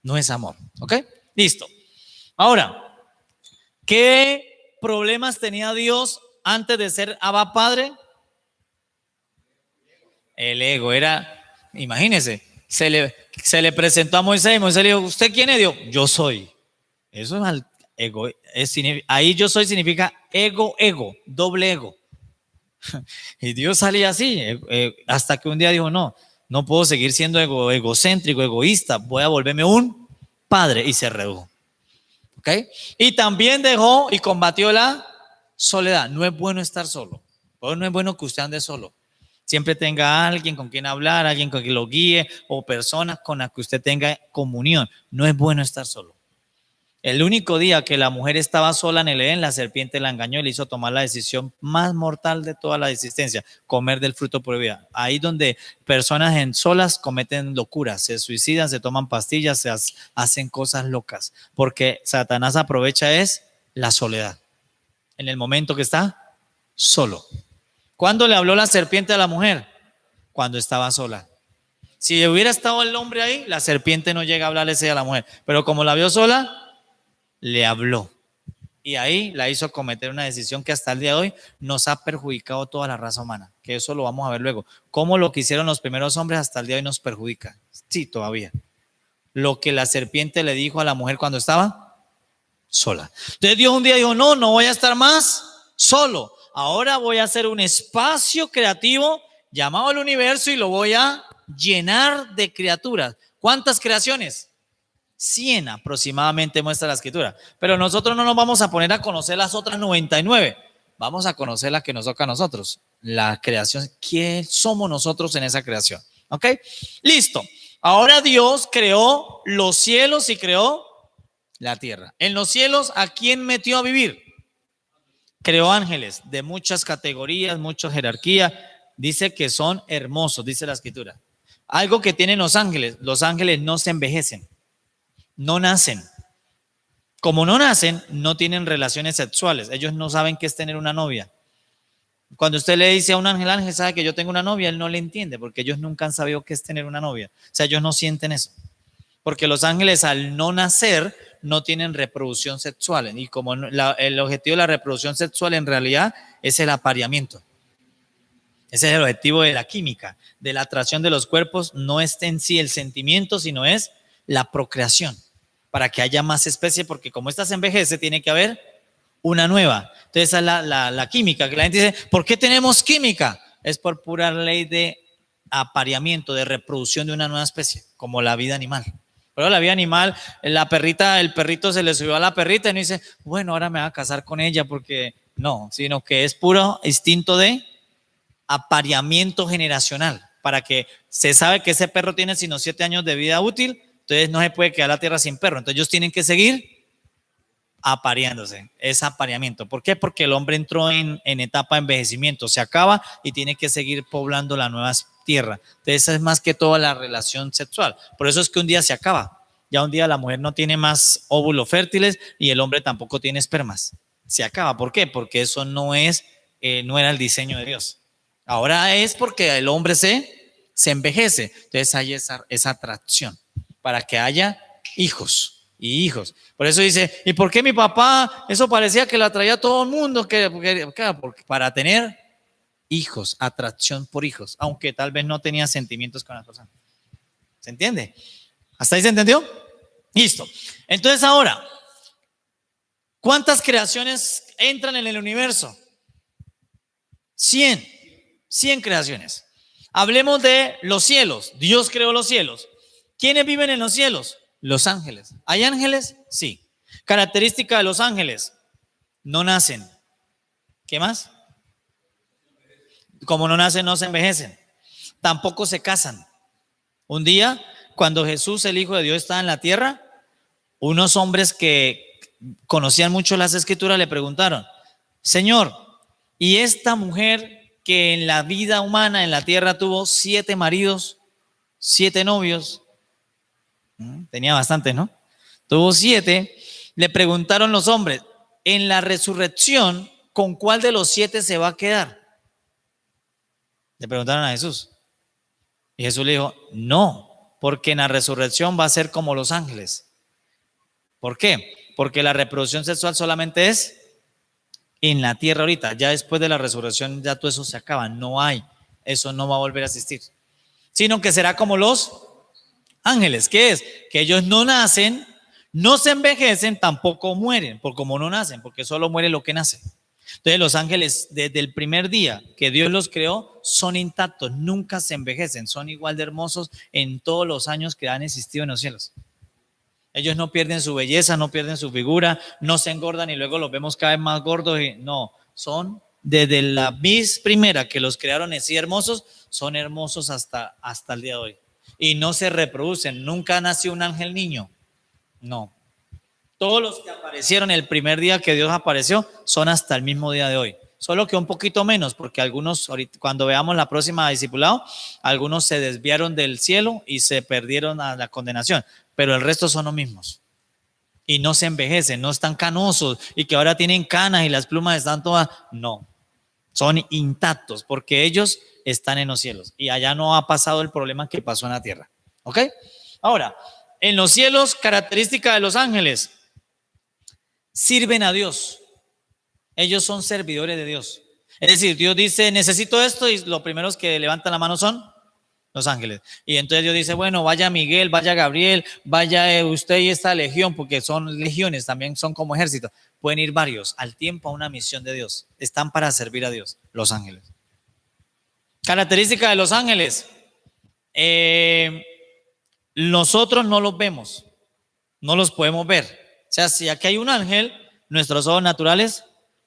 no es amor. ¿Ok? Listo. Ahora, ¿qué problemas tenía Dios antes de ser Abba Padre? El ego era, imagínense, se le presentó a Moisés y Moisés le dijo, ¿usted quién es Dios? Yo soy. Eso es mal ego. Ahí yo soy significa ego, doble ego. Y Dios salía así, hasta que un día dijo, no puedo seguir siendo egocéntrico, egoísta, voy a volverme un padre, y se redujo. ¿Ok? Y también dejó y combatió la soledad. No es bueno estar solo, no es bueno que usted ande solo. Siempre tenga alguien con quien hablar, alguien con quien lo guíe o personas con las que usted tenga comunión. No es bueno estar solo. El único día que la mujer estaba sola en el Edén, la serpiente la engañó y le hizo tomar la decisión más mortal de toda la existencia, comer del fruto prohibido. Ahí donde personas en solas cometen locuras, se suicidan, se toman pastillas, se hacen cosas locas, porque Satanás aprovecha es la soledad. En el momento que está solo. ¿Cuándo le habló la serpiente a la mujer? Cuando estaba sola. Si hubiera estado el hombre ahí, la serpiente no llega a hablarle a la mujer, pero como la vio sola, le habló y ahí la hizo cometer una decisión que hasta el día de hoy nos ha perjudicado toda la raza humana, que eso lo vamos a ver luego. Cómo lo que hicieron los primeros hombres hasta el día de hoy nos perjudica. Sí, todavía. Lo que la serpiente le dijo a la mujer cuando estaba sola. Entonces Dios un día dijo, no voy a estar más solo. Ahora voy a hacer un espacio creativo llamado el universo y lo voy a llenar de criaturas. ¿Cuántas creaciones? 100 aproximadamente muestra la escritura. Pero nosotros no nos vamos a poner a conocer las otras 99. Vamos a conocer la que nos toca a nosotros. La creación. ¿Quién somos nosotros en esa creación? ¿Ok? Listo. Ahora Dios creó los cielos y creó la tierra. En los cielos, ¿a quién metió a vivir? Creó ángeles de muchas categorías, mucha jerarquía. Dice que son hermosos, dice la escritura. Algo que tienen los ángeles no se envejecen. No nacen. Como no nacen, no tienen relaciones sexuales. Ellos no saben qué es tener una novia. Cuando usted le dice a un ángel, ángel sabe que yo tengo una novia, él no le entiende porque ellos nunca han sabido qué es tener una novia. O sea, ellos no sienten eso. Porque los ángeles al no nacer no tienen reproducción sexual. Y como el objetivo de la reproducción sexual en realidad es el apareamiento. Ese es el objetivo de la química, de la atracción de los cuerpos. No es en sí el sentimiento, sino es la procreación, para que haya más especie, porque como esta se envejece, tiene que haber una nueva. Entonces esa es la química, que la gente dice, ¿por qué tenemos química? Es por pura ley de apareamiento, de reproducción de una nueva especie, como la vida animal. Pero la vida animal, el perrito se le subió a la perrita y no dice, bueno, ahora me voy a casar con ella, porque no, sino que es puro instinto de apareamiento generacional. para que se sabe que ese perro tiene sino 7 años de vida útil, entonces no se puede quedar la tierra sin perro. Entonces ellos tienen que seguir apareándose, es apareamiento. ¿Por qué? Porque el hombre entró en etapa de envejecimiento, se acaba y tiene que seguir poblando la nueva tierra. Entonces esa es más que toda la relación sexual. Por eso es que un día se acaba. Ya un día la mujer no tiene más óvulos fértiles y el hombre tampoco tiene espermas. Se acaba. ¿Por qué? Porque eso no era el diseño de Dios. Ahora es porque el hombre se envejece. Entonces hay esa atracción para que haya hijos y hijos. Por eso dice, ¿y por qué mi papá? Eso parecía que lo atraía a todo el mundo, porque para tener hijos, atracción por hijos, aunque tal vez no tenía sentimientos con las personas. ¿Se entiende? ¿Hasta ahí se entendió? Listo. Entonces ahora, ¿cuántas creaciones entran en el universo? 100 creaciones. Hablemos de los cielos. Dios creó los cielos. ¿Quiénes viven en los cielos? Los ángeles. ¿Hay ángeles? Sí. Característica de los ángeles: no nacen. ¿Qué más? Como no nacen, no se envejecen. Tampoco se casan. Un día, cuando Jesús, el Hijo de Dios, estaba en la tierra, unos hombres que conocían mucho las escrituras le preguntaron: Señor, ¿y esta mujer que en la vida humana en la tierra tuvo 7 maridos, 7 novios? Tenía bastante, ¿no? Tuvo 7. Le preguntaron los hombres: en la resurrección, ¿con cuál de los 7 se va a quedar? Le preguntaron a Jesús. Y Jesús le dijo: no, porque en la resurrección va a ser como los ángeles. ¿Por qué? Porque la reproducción sexual solamente es en la tierra ahorita. Ya después de la resurrección ya todo eso se acaba. No hay. Eso no va a volver a existir. Sino que será como los ángeles. ¿Qué es? Que ellos no nacen, no se envejecen, tampoco mueren, por como no nacen, porque solo muere lo que nace. Entonces los ángeles desde el primer día que Dios los creó son intactos, nunca se envejecen, son igual de hermosos en todos los años que han existido en los cielos. Ellos no pierden su belleza, no pierden su figura, no se engordan y luego los vemos cada vez más gordos. No, son desde la vis primera que los crearon así hermosos, son hermosos hasta el día de hoy. Y no se reproducen, nunca nació un ángel niño, no. Todos los que aparecieron el primer día que Dios apareció son hasta el mismo día de hoy. Solo que un poquito menos, porque algunos, cuando veamos la próxima discipulado, algunos se desviaron del cielo y se perdieron a la condenación, pero el resto son los mismos. Y no se envejecen, no están canosos y que ahora tienen canas y las plumas están todas. No, son intactos porque ellos están en los cielos y allá no ha pasado el problema que pasó en la tierra. ¿Ok? Ahora, en los cielos, característica de los ángeles: sirven a Dios. Ellos son servidores de Dios. Es decir, Dios dice: necesito esto, y los primeros que levantan la mano son los ángeles. Y entonces Dios dice: bueno, vaya Miguel, vaya Gabriel, vaya usted y esta legión, porque son legiones, también son como ejércitos. Pueden ir varios al tiempo a una misión de Dios. Están para servir a Dios, los ángeles. Característica de los ángeles: nosotros no los vemos, no los podemos ver. O sea, si aquí hay un ángel, nuestros ojos naturales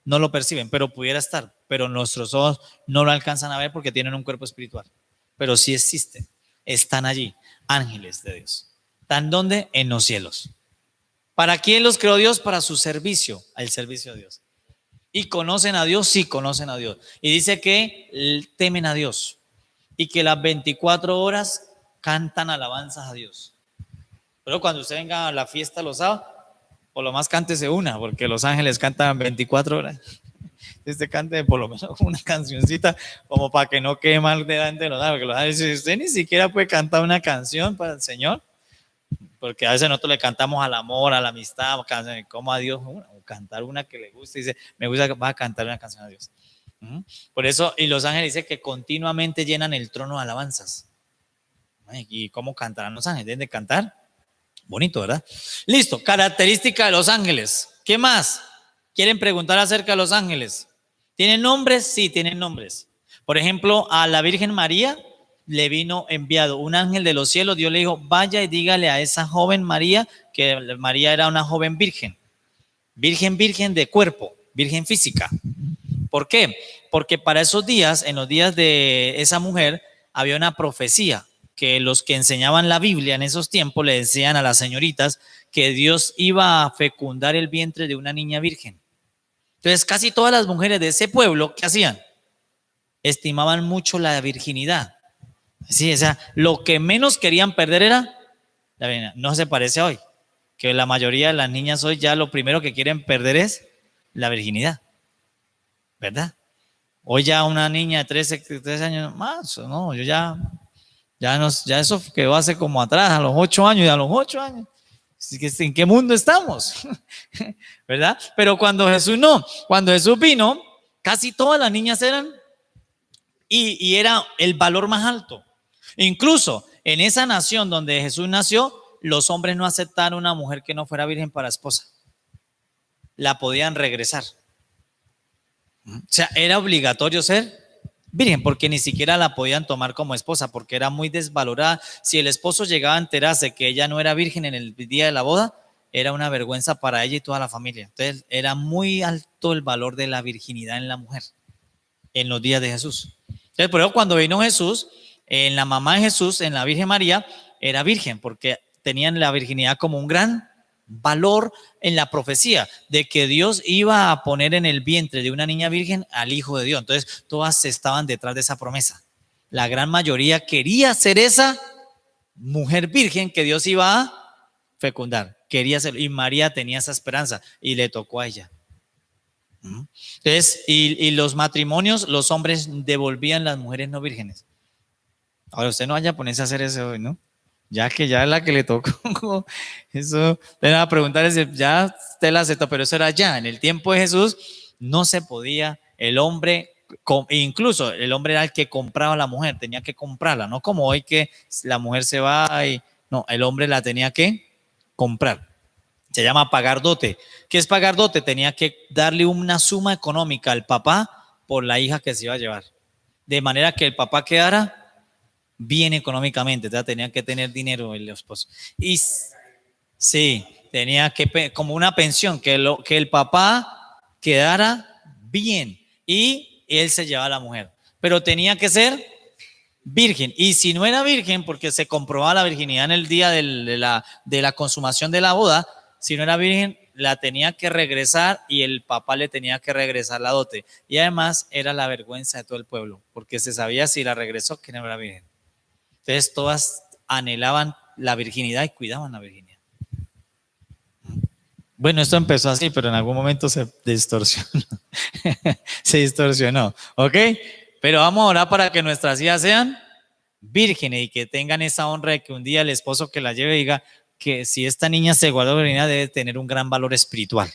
no lo perciben, pero pudiera estar, pero nuestros ojos no lo alcanzan a ver porque tienen un cuerpo espiritual. Pero sí existen, están allí, ángeles de Dios. ¿Están dónde? En los cielos. ¿Para quién los creó Dios? Para su servicio, al servicio de Dios. ¿Y conocen a Dios? Sí, conocen a Dios. Y dice que temen a Dios y que las 24 horas cantan alabanzas a Dios. Pero cuando usted venga a la fiesta los sábados, por lo más cántese una, porque los ángeles cantan 24 horas. Usted cante por lo menos una cancioncita, como para que no quede mal delante de los ángeles. Porque los ángeles dicen: usted ni siquiera puede cantar una canción para el Señor, porque a veces nosotros le cantamos al amor, a la amistad, como a Dios, o cantar una que le guste. Dice: me gusta, va a cantar una canción a Dios. Por eso, y los ángeles dicen que continuamente llenan el trono de alabanzas. ¿Y cómo cantarán los ángeles? Deben de cantar bonito, ¿verdad? Listo, característica de los ángeles. ¿Qué más quieren preguntar acerca de los ángeles? ¿Tienen nombres? Sí, tienen nombres. Por ejemplo, a la Virgen María le vino enviado un ángel de los cielos. Dios le dijo: vaya y dígale a esa joven María que María era una joven virgen. Virgen de cuerpo, virgen física. ¿Por qué? Porque para esos días, en los días de esa mujer, había una profecía que los que enseñaban la Biblia en esos tiempos le decían a las señoritas que Dios iba a fecundar el vientre de una niña virgen. Entonces casi todas las mujeres de ese pueblo, ¿qué hacían? Estimaban mucho la virginidad. Sí, o sea, lo que menos querían perder era la virginidad. No se parece a hoy, que la mayoría de las niñas hoy ya lo primero que quieren perder es la virginidad, ¿verdad? Hoy ya una niña de 13 años más, no, yo ya eso quedó hace como atrás, a los 8 años, y a los 8 años. ¿En qué mundo estamos? ¿Verdad? Pero cuando Jesús no, cuando Jesús vino, casi todas las niñas eran, y era el valor más alto. Incluso en esa nación donde Jesús nació, los hombres no aceptaron una mujer que no fuera virgen para esposa. La podían regresar. O sea, era obligatorio ser virgen, porque ni siquiera la podían tomar como esposa, porque era muy desvalorada. Si el esposo llegaba a enterarse que ella no era virgen en el día de la boda, era una vergüenza para ella y toda la familia. Entonces, era muy alto el valor de la virginidad en la mujer en los días de Jesús. Entonces, por eso cuando vino Jesús, en la mamá de Jesús, en la Virgen María, era virgen, porque tenían la virginidad como un gran valor en la profecía de que Dios iba a poner en el vientre de una niña virgen al Hijo de Dios. Entonces, todas estaban detrás de esa promesa. La gran mayoría quería ser esa mujer virgen que Dios iba a fecundar. Quería ser, y María tenía esa esperanza y le tocó a ella. Entonces, y los matrimonios, los hombres devolvían las mujeres no vírgenes. Ahora usted no vaya a ponerse a hacer eso hoy, ¿no? Ya que ya es la que le tocó. Eso, te van a preguntar, ya usted la aceptó, pero eso era ya. En el tiempo de Jesús no se podía. El hombre, incluso el hombre era el que compraba a la mujer, tenía que comprarla, no como hoy que la mujer se va y no, el hombre la tenía que comprar. Se llama pagar dote. ¿Qué es pagar dote? Tenía que darle una suma económica al papá por la hija que se iba a llevar. De manera que el papá quedara bien económicamente, tenía que tener dinero el esposo. Y sí, tenía que, como una pensión, que el papá quedara bien y él se llevaba a la mujer. Pero tenía que ser virgen. Y si no era virgen, porque se comprobaba la virginidad en el día de la consumación de la boda, si no era virgen, la tenía que regresar y el papá le tenía que regresar la dote. Y además era la vergüenza de todo el pueblo, porque se sabía si la regresó que no era virgen. Entonces todas anhelaban la virginidad y cuidaban la virginidad. Bueno, esto empezó así, pero en algún momento se distorsionó. Se distorsionó, ¿ok? Pero vamos a orar para que nuestras hijas sean vírgenes y que tengan esa honra de que un día el esposo que la lleve diga que si esta niña se guardó virginidad debe tener un gran valor espiritual.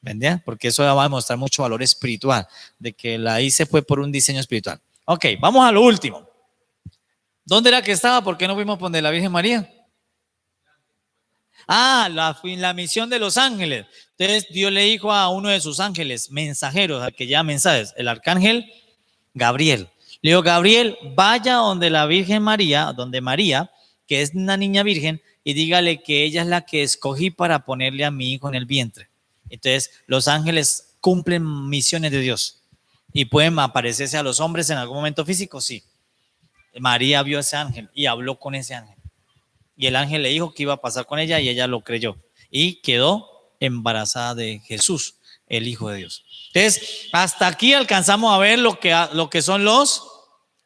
¿Vendía? Porque eso va a demostrar mucho valor espiritual, de que la hice fue por un diseño espiritual. Ok, vamos a lo último. ¿Dónde era que estaba? ¿Por qué no fuimos por la Virgen María? Ah, la misión de los ángeles. Entonces Dios le dijo a uno de sus ángeles, mensajeros, al que lleva mensajes, el arcángel Gabriel. Le dijo, Gabriel, vaya donde la Virgen María, donde María, que es una niña virgen, y dígale que ella es la que escogí para ponerle a mi hijo en el vientre. Entonces los ángeles cumplen misiones de Dios y pueden aparecerse a los hombres en algún momento físico, sí. María vio a ese ángel y habló con ese ángel. Y el ángel le dijo que iba a pasar con ella y ella lo creyó. Y quedó embarazada de Jesús, el Hijo de Dios. Entonces, hasta aquí alcanzamos a ver lo que son los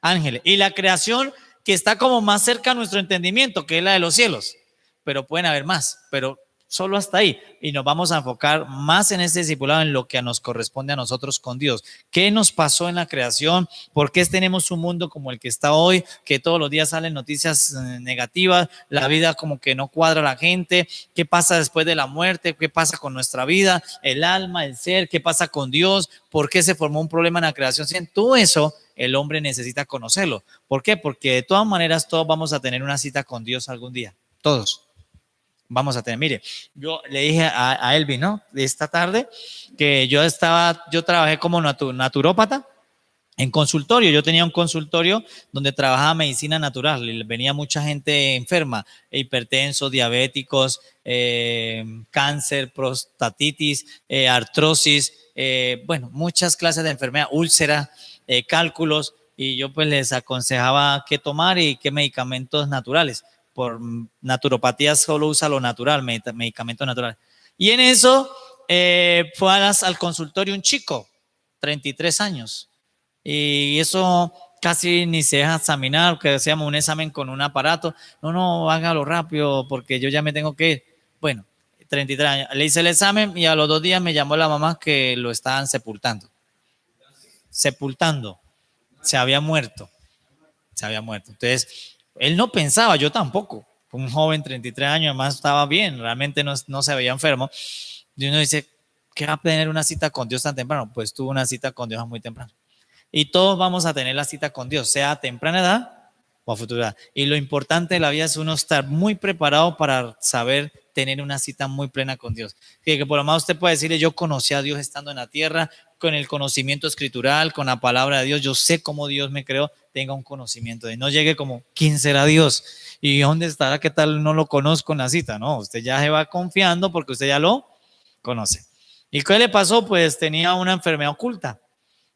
ángeles. Y la creación que está como más cerca a nuestro entendimiento, que es la de los cielos. Pero pueden haber más, pero solo hasta ahí. Y nos vamos a enfocar más en este discipulado, en lo que nos corresponde a nosotros con Dios. ¿Qué nos pasó en la creación? ¿Por qué tenemos un mundo como el que está hoy? Que todos los días salen noticias negativas, la vida como que no cuadra a la gente. ¿Qué pasa después de la muerte? ¿Qué pasa con nuestra vida? El alma, el ser, ¿qué pasa con Dios? ¿Por qué se formó un problema en la creación? Todo eso el hombre necesita conocerlo. ¿Por qué? Porque de todas maneras todos vamos a tener una cita con Dios algún día. Todos. Vamos a tener, mire, yo le dije a Elvin, ¿no? De esta tarde, que yo trabajé como naturópata en consultorio. Yo tenía un consultorio donde trabajaba medicina natural y venía mucha gente enferma, hipertensos, diabéticos, cáncer, prostatitis, artrosis, bueno, muchas clases de enfermedad, úlcera, cálculos. y yo pues les aconsejaba qué tomar y qué medicamentos naturales. Por naturopatía solo usa lo natural, medicamentos naturales. Y en eso fue al consultorio un chico, 33 años, y eso casi ni se deja examinar, que decíamos un examen con un aparato. No, no, hágalo rápido porque yo ya me tengo que ir. Bueno, 33 años. Le hice el examen y a los 2 días me llamó la mamá que lo estaban sepultando. Sepultando. Se había muerto. Se había muerto. Entonces, él no pensaba, yo tampoco. Un joven, 33 años, además estaba bien, realmente no se veía enfermo. Y uno dice, ¿qué va a tener una cita con Dios tan temprano? Pues tuvo una cita con Dios muy temprano. Y todos vamos a tener la cita con Dios, sea a temprana edad o a futura edad. Y lo importante de la vida es uno estar muy preparado para saber tener una cita muy plena con Dios. Que por lo más usted puede decirle, yo conocí a Dios estando en la tierra, con el conocimiento escritural, con la palabra de Dios, yo sé cómo Dios me creó, tenga un conocimiento de no llegue como, ¿quién será Dios? ¿Y dónde estará? ¿Qué tal? No lo conozco en la cita. No, usted ya se va confiando porque usted ya lo conoce. ¿Y qué le pasó? Pues tenía una enfermedad oculta.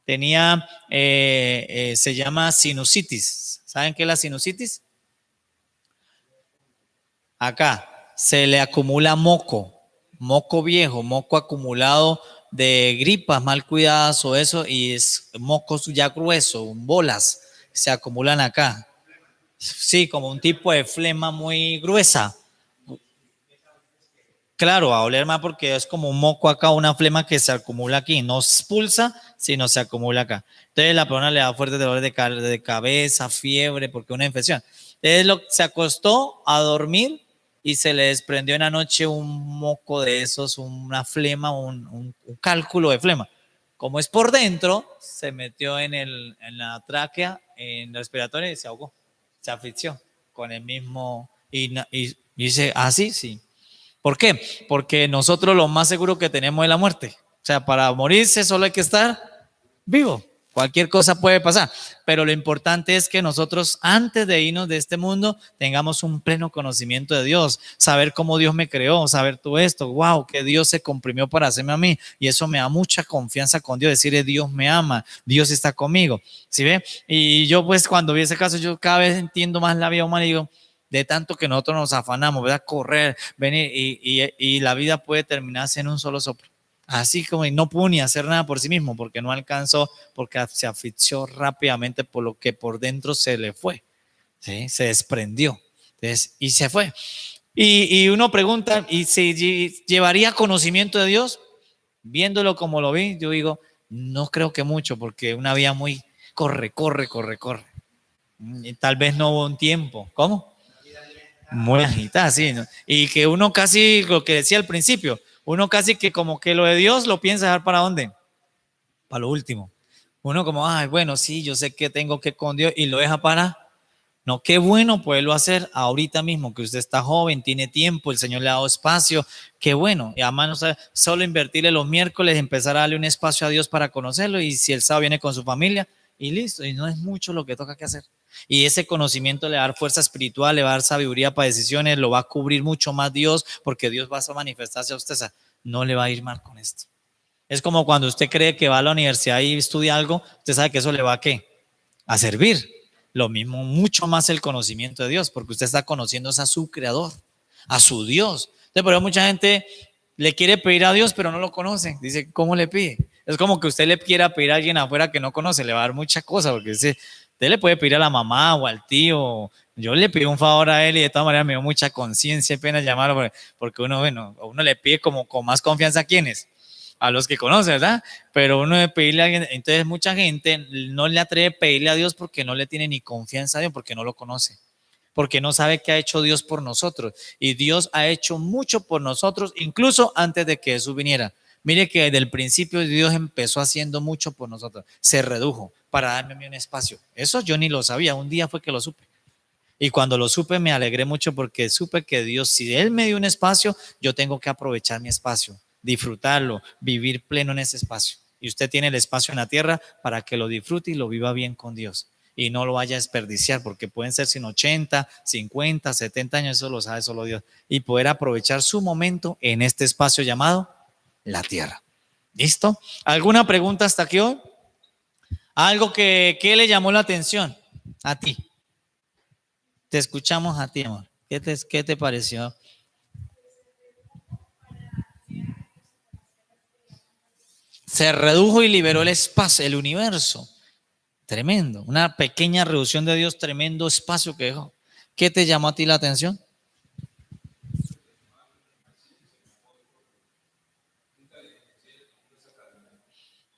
Tenía, se llama sinusitis. ¿Saben qué es la sinusitis? Acá se le acumula moco viejo, moco acumulado de gripas mal cuidadas o eso, y es moco ya grueso, bolas, se acumulan acá. Sí, como un tipo de flema muy gruesa. Claro, a oler más porque es como un moco acá, una flema que se acumula aquí, no expulsa, sino se acumula acá. Entonces la persona le da fuertes dolores de cabeza, fiebre, porque es una infección. Entonces se acostó a dormir y se le desprendió en la noche un moco de esos, una flema, un cálculo de flema. Como es por dentro, se metió en la tráquea, en el respiratorio y se ahogó, se asfixió con el mismo, y dice, ah, sí, sí. ¿Por qué? Porque nosotros lo más seguro que tenemos es la muerte. O sea, para morirse solo hay que estar vivo. Cualquier cosa puede pasar, pero lo importante es que nosotros antes de irnos de este mundo tengamos un pleno conocimiento de Dios, saber cómo Dios me creó, saber todo esto, wow, que Dios se comprimió para hacerme a mí y eso me da mucha confianza con Dios, decirle Dios me ama, Dios está conmigo, ¿sí ve? Y yo pues cuando vi ese caso, yo cada vez entiendo más la vida humana y digo, de tanto que nosotros nos afanamos, ¿verdad? Correr, venir y la vida puede terminarse en un solo soplo. Así como no pudo ni hacer nada por sí mismo porque no alcanzó, porque se asfixió rápidamente por lo que por dentro se le fue, ¿sí? Se desprendió. Entonces, y se fue. Y uno pregunta, ¿y si llevaría conocimiento de Dios? Viéndolo como lo vi, yo digo, no creo que mucho porque una vida muy corre. Y tal vez no hubo un tiempo. ¿Cómo? Muy agitada, sí, ¿no? Y que uno casi, lo que decía al principio, uno casi que como que lo de Dios lo piensa dejar para dónde, para lo último. Uno como, ay, bueno, sí, yo sé que tengo que con Dios y lo deja para, no, qué bueno poderlo hacer ahorita mismo, que usted está joven, tiene tiempo, el Señor le ha dado espacio, qué bueno. Y además, no sabe, solo invertirle los miércoles, empezar a darle un espacio a Dios para conocerlo y si el sábado viene con su familia y listo, y no es mucho lo que toca que hacer. Y ese conocimiento le va a dar fuerza espiritual, le va a dar sabiduría para decisiones, lo va a cubrir mucho más Dios, porque Dios va a manifestarse a usted, o sea, no le va a ir mal con esto. Es como cuando usted cree que va a la universidad y estudia algo, usted sabe que eso le va a ¿qué? A servir. Lo mismo, mucho más el conocimiento de Dios, porque usted está conociendo a su creador, a su Dios. Entonces, por eso mucha gente le quiere pedir a Dios, pero no lo conoce. Dice, ¿cómo le pide? Es como que usted le quiera pedir a alguien afuera que no conoce, le va a dar mucha cosa, porque usted le puede pedir a la mamá o al tío. Yo le pido un favor a él y de todas maneras me dio mucha conciencia y pena llamarlo, porque uno, bueno, uno le pide como con más confianza a quienes, a los que conoce, ¿verdad? Pero uno debe pedirle a alguien, entonces mucha gente no le atreve a pedirle a Dios porque no le tiene ni confianza a Dios, porque no lo conoce, porque no sabe qué ha hecho Dios por nosotros. Y Dios ha hecho mucho por nosotros, incluso antes de que Jesús viniera. Mire que desde el principio Dios empezó haciendo mucho por nosotros, se redujo para darme un espacio. Eso yo ni lo sabía, un día fue que lo supe. Y cuando lo supe me alegré mucho porque supe que Dios, si Él me dio un espacio, yo tengo que aprovechar mi espacio, disfrutarlo, vivir pleno en ese espacio. Y usted tiene el espacio en la tierra para que lo disfrute y lo viva bien con Dios. Y no lo vaya a desperdiciar porque pueden ser sin 80, 50, 70 años, eso lo sabe solo Dios. Y poder aprovechar su momento en este espacio llamado la tierra. ¿Listo? ¿Alguna pregunta hasta aquí hoy? Algo que le llamó la atención a ti. Te escuchamos a ti, amor. ¿Qué te pareció? Se redujo y liberó el espacio, el universo. Tremendo. Una pequeña reducción de Dios, tremendo espacio que dejó. ¿Qué te llamó a ti la atención?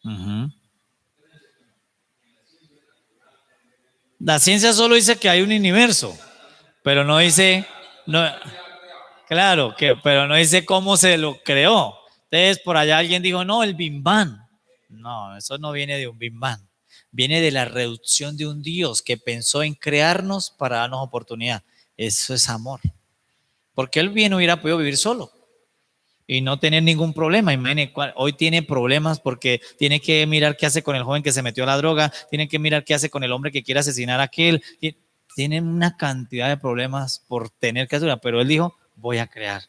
Uh-huh. La ciencia solo dice que hay un universo, pero no dice, no, claro, pero no dice cómo se lo creó. Entonces, por allá alguien dijo, no, el Big Bang. No, eso no viene de un Big Bang. Viene de la reducción de un Dios que pensó en crearnos para darnos oportunidad. Eso es amor. Porque él bien hubiera podido vivir solo y no tener ningún problema. Imagínense, hoy tiene problemas porque tiene que mirar qué hace con el joven que se metió a la droga, tiene que mirar qué hace con el hombre que quiere asesinar a aquel. Tienen una cantidad de problemas por tener que hacer, pero él dijo, voy a crear.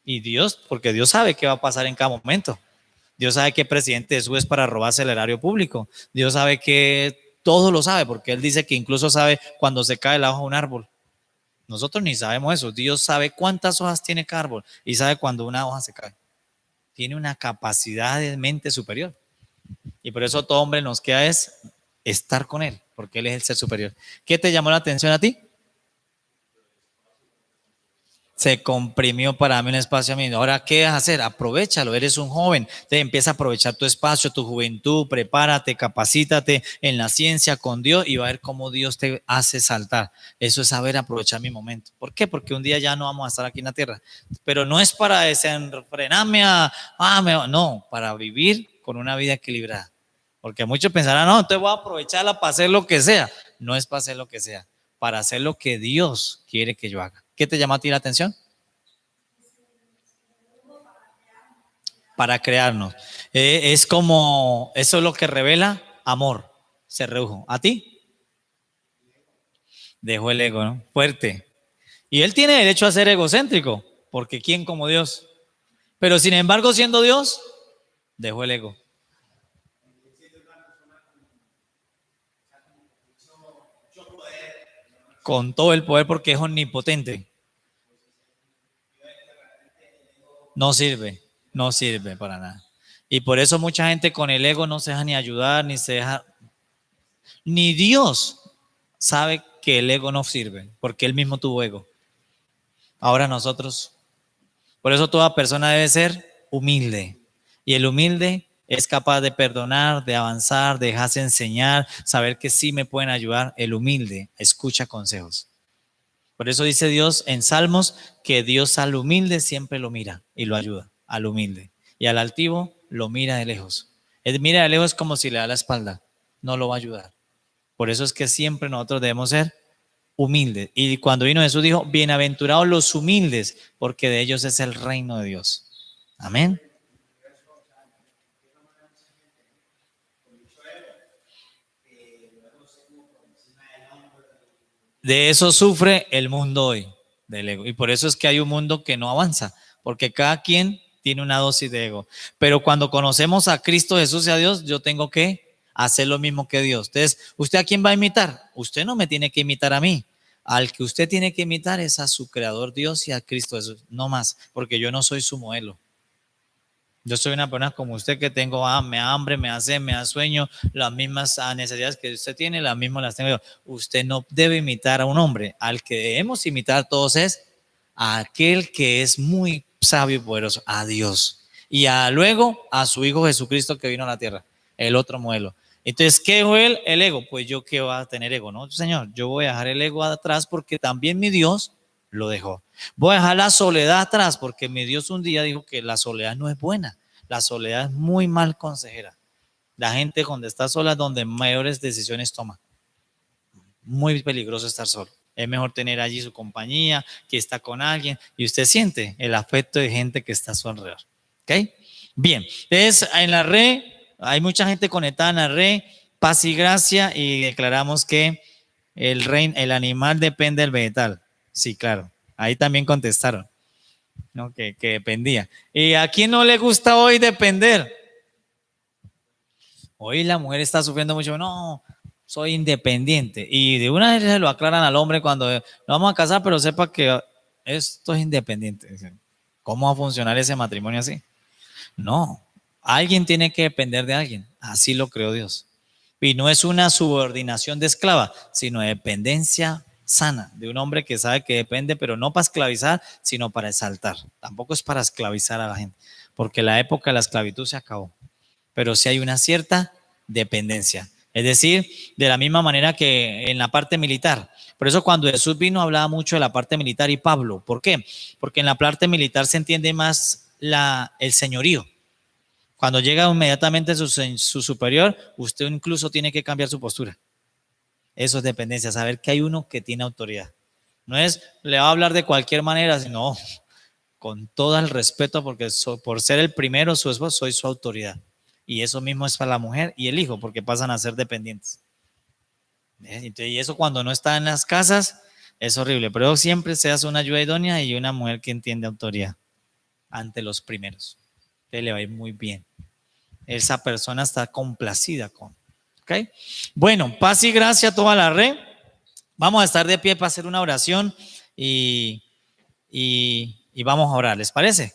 Y Dios, porque Dios sabe qué va a pasar en cada momento. Dios sabe qué presidente sube para robarse el erario público. Dios sabe que todo lo sabe, porque él dice que incluso sabe cuando se cae la hoja de un árbol. Nosotros ni sabemos eso. Dios sabe cuántas hojas tiene cada árbol y sabe cuando una hoja se cae. Tiene una capacidad de mente superior. Y por eso todo hombre nos queda es estar con él, porque él es el ser superior. ¿Qué te llamó la atención a ti? Se comprimió para mí un espacio a mí. Ahora, ¿qué vas a hacer? Aprovechalo, eres un joven. Te empieza a aprovechar tu espacio, tu juventud, prepárate, capacítate en la ciencia con Dios y va a ver cómo Dios te hace saltar. Eso es saber aprovechar mi momento. ¿Por qué? Porque un día ya no vamos a estar aquí en la tierra. Pero no es para desenfrenarme no, para vivir con una vida equilibrada. Porque muchos pensarán, no, entonces voy a aprovecharla para hacer lo que sea. No es para hacer lo que sea, para hacer lo que Dios quiere que yo haga. ¿Qué te llama a ti la atención? Para crearnos. Es como, eso es lo que revela amor. Se redujo. ¿A ti? Dejó el ego, ¿no? Fuerte. Y él tiene derecho a ser egocéntrico, porque ¿quién como Dios? Pero sin embargo, siendo Dios, dejó el ego. Con todo el poder porque es omnipotente. No sirve, no sirve para nada. Y por eso mucha gente con el ego no se deja ni ayudar, ni se deja, ni Dios sabe que el ego no sirve, porque él mismo tuvo ego. Ahora nosotros, por eso toda persona debe ser humilde. Y el humilde es capaz de perdonar, de avanzar, de dejarse enseñar, saber que sí me pueden ayudar. El humilde escucha consejos. Por eso dice Dios en Salmos que Dios al humilde siempre lo mira y lo ayuda, al humilde. Y al altivo lo mira de lejos. Él mira de lejos como si le da la espalda, no lo va a ayudar. Por eso es que siempre nosotros debemos ser humildes. Y cuando vino Jesús dijo, bienaventurados los humildes, porque de ellos es el reino de Dios. Amén. De eso sufre el mundo hoy, del ego. Y por eso es que hay un mundo que no avanza, porque cada quien tiene una dosis de ego. Pero cuando conocemos a Cristo Jesús y a Dios, yo tengo que hacer lo mismo que Dios. Entonces, ¿usted a quién va a imitar? Usted no me tiene que imitar a mí. Al que usted tiene que imitar es a su creador Dios y a Cristo Jesús, no más, porque yo no soy su modelo. Yo soy una persona como usted que tengo me da hambre, me da sed, me da sueño, las mismas necesidades que usted tiene, las mismas las tengo yo. Usted no debe imitar a un hombre, al que debemos imitar todos es a aquel que es muy sabio y poderoso, a Dios. Y luego a su Hijo Jesucristo que vino a la tierra, el otro modelo. Entonces, ¿qué fue él? El ego. Pues yo qué va a tener ego, ¿no? Señor, yo voy a dejar el ego atrás porque también mi Dios lo dejó. Voy a dejar la soledad atrás porque mi Dios un día dijo que la soledad no es buena. La soledad es muy mal consejera. La gente cuando está sola es donde mayores decisiones toma. Muy peligroso estar solo. Es mejor tener allí su compañía, que está con alguien y usted siente el afecto de gente que está a su alrededor. ¿Ok? Bien, entonces en la red hay mucha gente conectada en la red, paz y gracia, y declaramos que el animal depende del vegetal. Sí, claro. Ahí también contestaron, ¿no? Que dependía. ¿Y a quién no le gusta hoy depender? Hoy la mujer está sufriendo mucho, no, soy independiente. Y de una vez se lo aclaran al hombre cuando nos vamos a casar, pero sepa que esto es independiente. Dicen, ¿cómo va a funcionar ese matrimonio así? No, alguien tiene que depender de alguien. Así lo creó Dios. Y no es una subordinación de esclava, sino dependencia sana de un hombre que sabe que depende, pero no para esclavizar, sino para exaltar. Tampoco es para esclavizar a la gente, porque la época de la esclavitud se acabó. Pero sí hay una cierta dependencia. Es decir, de la misma manera que en la parte militar. Por eso cuando Jesús vino hablaba mucho de la parte militar y Pablo. ¿Por qué? Porque en la parte militar se entiende más el señorío. Cuando llega inmediatamente su superior, usted incluso tiene que cambiar su postura. Eso es dependencia, saber que hay uno que tiene autoridad. No es, le va a hablar de cualquier manera, sino con todo el respeto, porque por ser el primero, su esposo, soy su autoridad. Y eso mismo es para la mujer y el hijo, porque pasan a ser dependientes. Y eso cuando no está en las casas es horrible, pero siempre seas una ayuda idónea y una mujer que entiende autoridad ante los primeros. Entonces le va a ir muy bien. Esa persona está complacida con. ¿Ok? Bueno, paz y gracia a toda la red. Vamos a estar de pie para hacer una oración y vamos a orar, ¿les parece?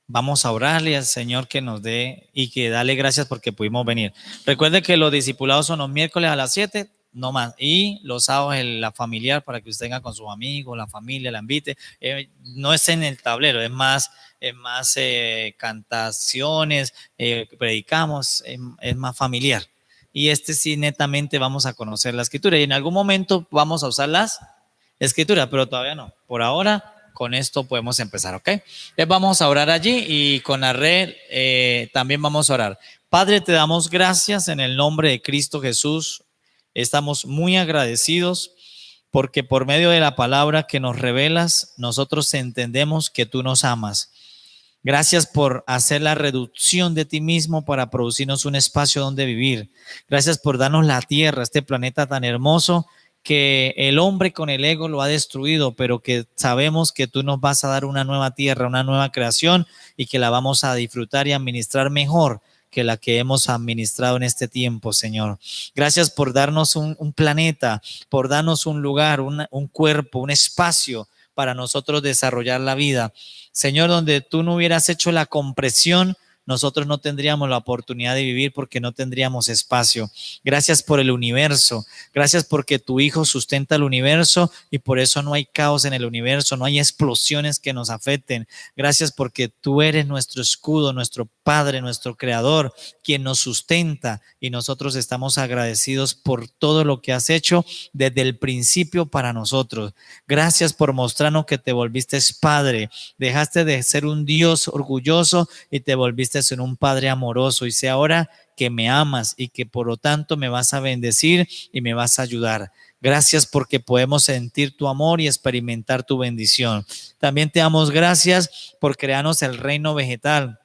Vamos a orarle al Señor que nos dé y que dale gracias porque pudimos venir. Recuerde que los discipulados son los miércoles a las 7, no más. Y los sábados la familiar para que usted venga con sus amigos, la familia, la invite. No es en el tablero, es más cantaciones, predicamos, es más familiar. Y sí netamente vamos a conocer la escritura. Y en algún momento vamos a usar las escrituras, pero todavía no. Por ahora con esto podemos empezar, ¿ok? Entonces vamos a orar allí y con la red también vamos a orar. Padre, te damos gracias en el nombre de Cristo Jesús. Estamos muy agradecidos porque por medio de la palabra que nos revelas, nosotros entendemos que tú nos amas. Gracias por hacer la reducción de ti mismo para producirnos un espacio donde vivir. Gracias por darnos la tierra, este planeta tan hermoso que el hombre con el ego lo ha destruido, pero que sabemos que tú nos vas a dar una nueva tierra, una nueva creación y que la vamos a disfrutar y administrar mejor que la que hemos administrado en este tiempo, Señor. Gracias por darnos un planeta, por darnos un lugar, un cuerpo, un espacio para nosotros desarrollar la vida. Señor, donde tú no hubieras hecho la compresión, nosotros no tendríamos la oportunidad de vivir porque no tendríamos espacio. Gracias por el universo. Gracias porque tu Hijo sustenta el universo y por eso no hay caos en el universo, no hay explosiones que nos afecten. Gracias porque tú eres nuestro escudo, nuestro Padre, nuestro Creador, quien nos sustenta y nosotros estamos agradecidos por todo lo que has hecho desde el principio para nosotros. Gracias por mostrarnos que te volviste Padre, dejaste de ser un Dios orgulloso y te volviste en un Padre amoroso y sé ahora que me amas y que por lo tanto me vas a bendecir y me vas a ayudar. Gracias porque podemos sentir tu amor y experimentar tu bendición. También te damos gracias por crearnos el reino vegetal.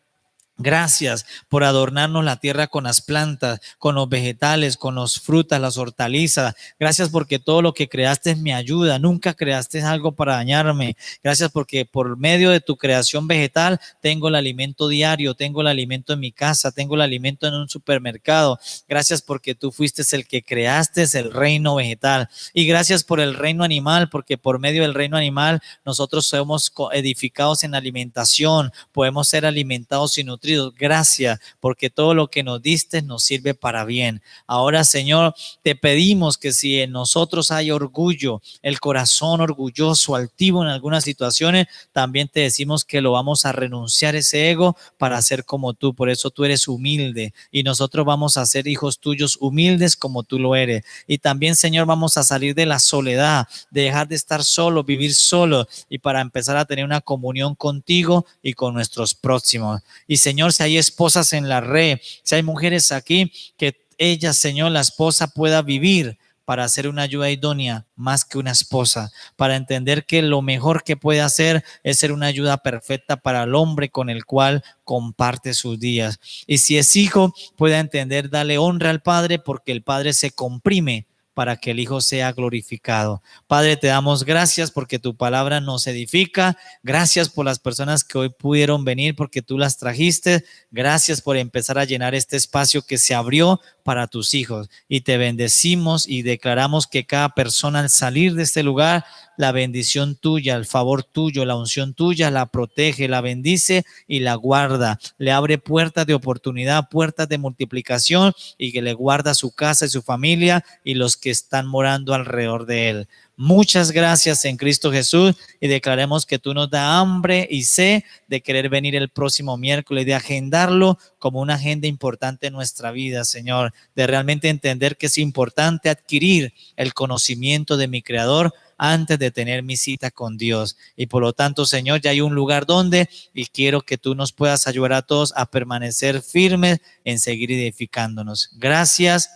Gracias por adornarnos la tierra con las plantas, con los vegetales, con las frutas, las hortalizas. Gracias porque todo lo que creaste me ayuda. Nunca creaste algo para dañarme. Gracias porque por medio de tu creación vegetal tengo el alimento diario, tengo el alimento en mi casa, tengo el alimento en un supermercado. Gracias porque tú fuiste el que creaste el reino vegetal. Y gracias por el reino animal, porque por medio del reino animal nosotros somos edificados en alimentación, podemos ser alimentados y nutridos. Gracias, porque todo lo que nos diste nos sirve para bien. Ahora, Señor, te pedimos que si en nosotros hay orgullo, el corazón orgulloso, altivo en algunas situaciones, también te decimos que lo vamos a renunciar ese ego para ser como tú. Por eso tú eres humilde y nosotros vamos a ser hijos tuyos humildes como tú lo eres. Y también, Señor, vamos a salir de la soledad, de dejar de estar solo, vivir solo y para empezar a tener una comunión contigo y con nuestros próximos. Y Señor, si hay esposas en la red, si hay mujeres aquí, que ella, Señor, la esposa pueda vivir para ser una ayuda idónea más que una esposa, para entender que lo mejor que puede hacer es ser una ayuda perfecta para el hombre con el cual comparte sus días. Y si es hijo, pueda entender, darle honra al padre porque el padre se comprime para que el Hijo sea glorificado. Padre, te damos gracias porque tu palabra nos edifica. Gracias por las personas que hoy pudieron venir porque tú las trajiste. Gracias por empezar a llenar este espacio que se abrió para tus hijos. Y te bendecimos y declaramos que cada persona al salir de este lugar, la bendición tuya, el favor tuyo, la unción tuya la protege, la bendice y la guarda. Le abre puertas de oportunidad, puertas de multiplicación y que le guarda su casa y su familia y los que están morando alrededor de él. Muchas gracias en Cristo Jesús y declaremos que tú nos da hambre y sed de querer venir el próximo miércoles, de agendarlo como una agenda importante en nuestra vida, Señor, de realmente entender que es importante adquirir el conocimiento de mi Creador antes de tener mi cita con Dios. Y por lo tanto, Señor, ya hay un lugar donde y quiero que tú nos puedas ayudar a todos a permanecer firmes en seguir edificándonos. Gracias.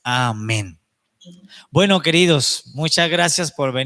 Amén. Bueno, queridos, muchas gracias por venir.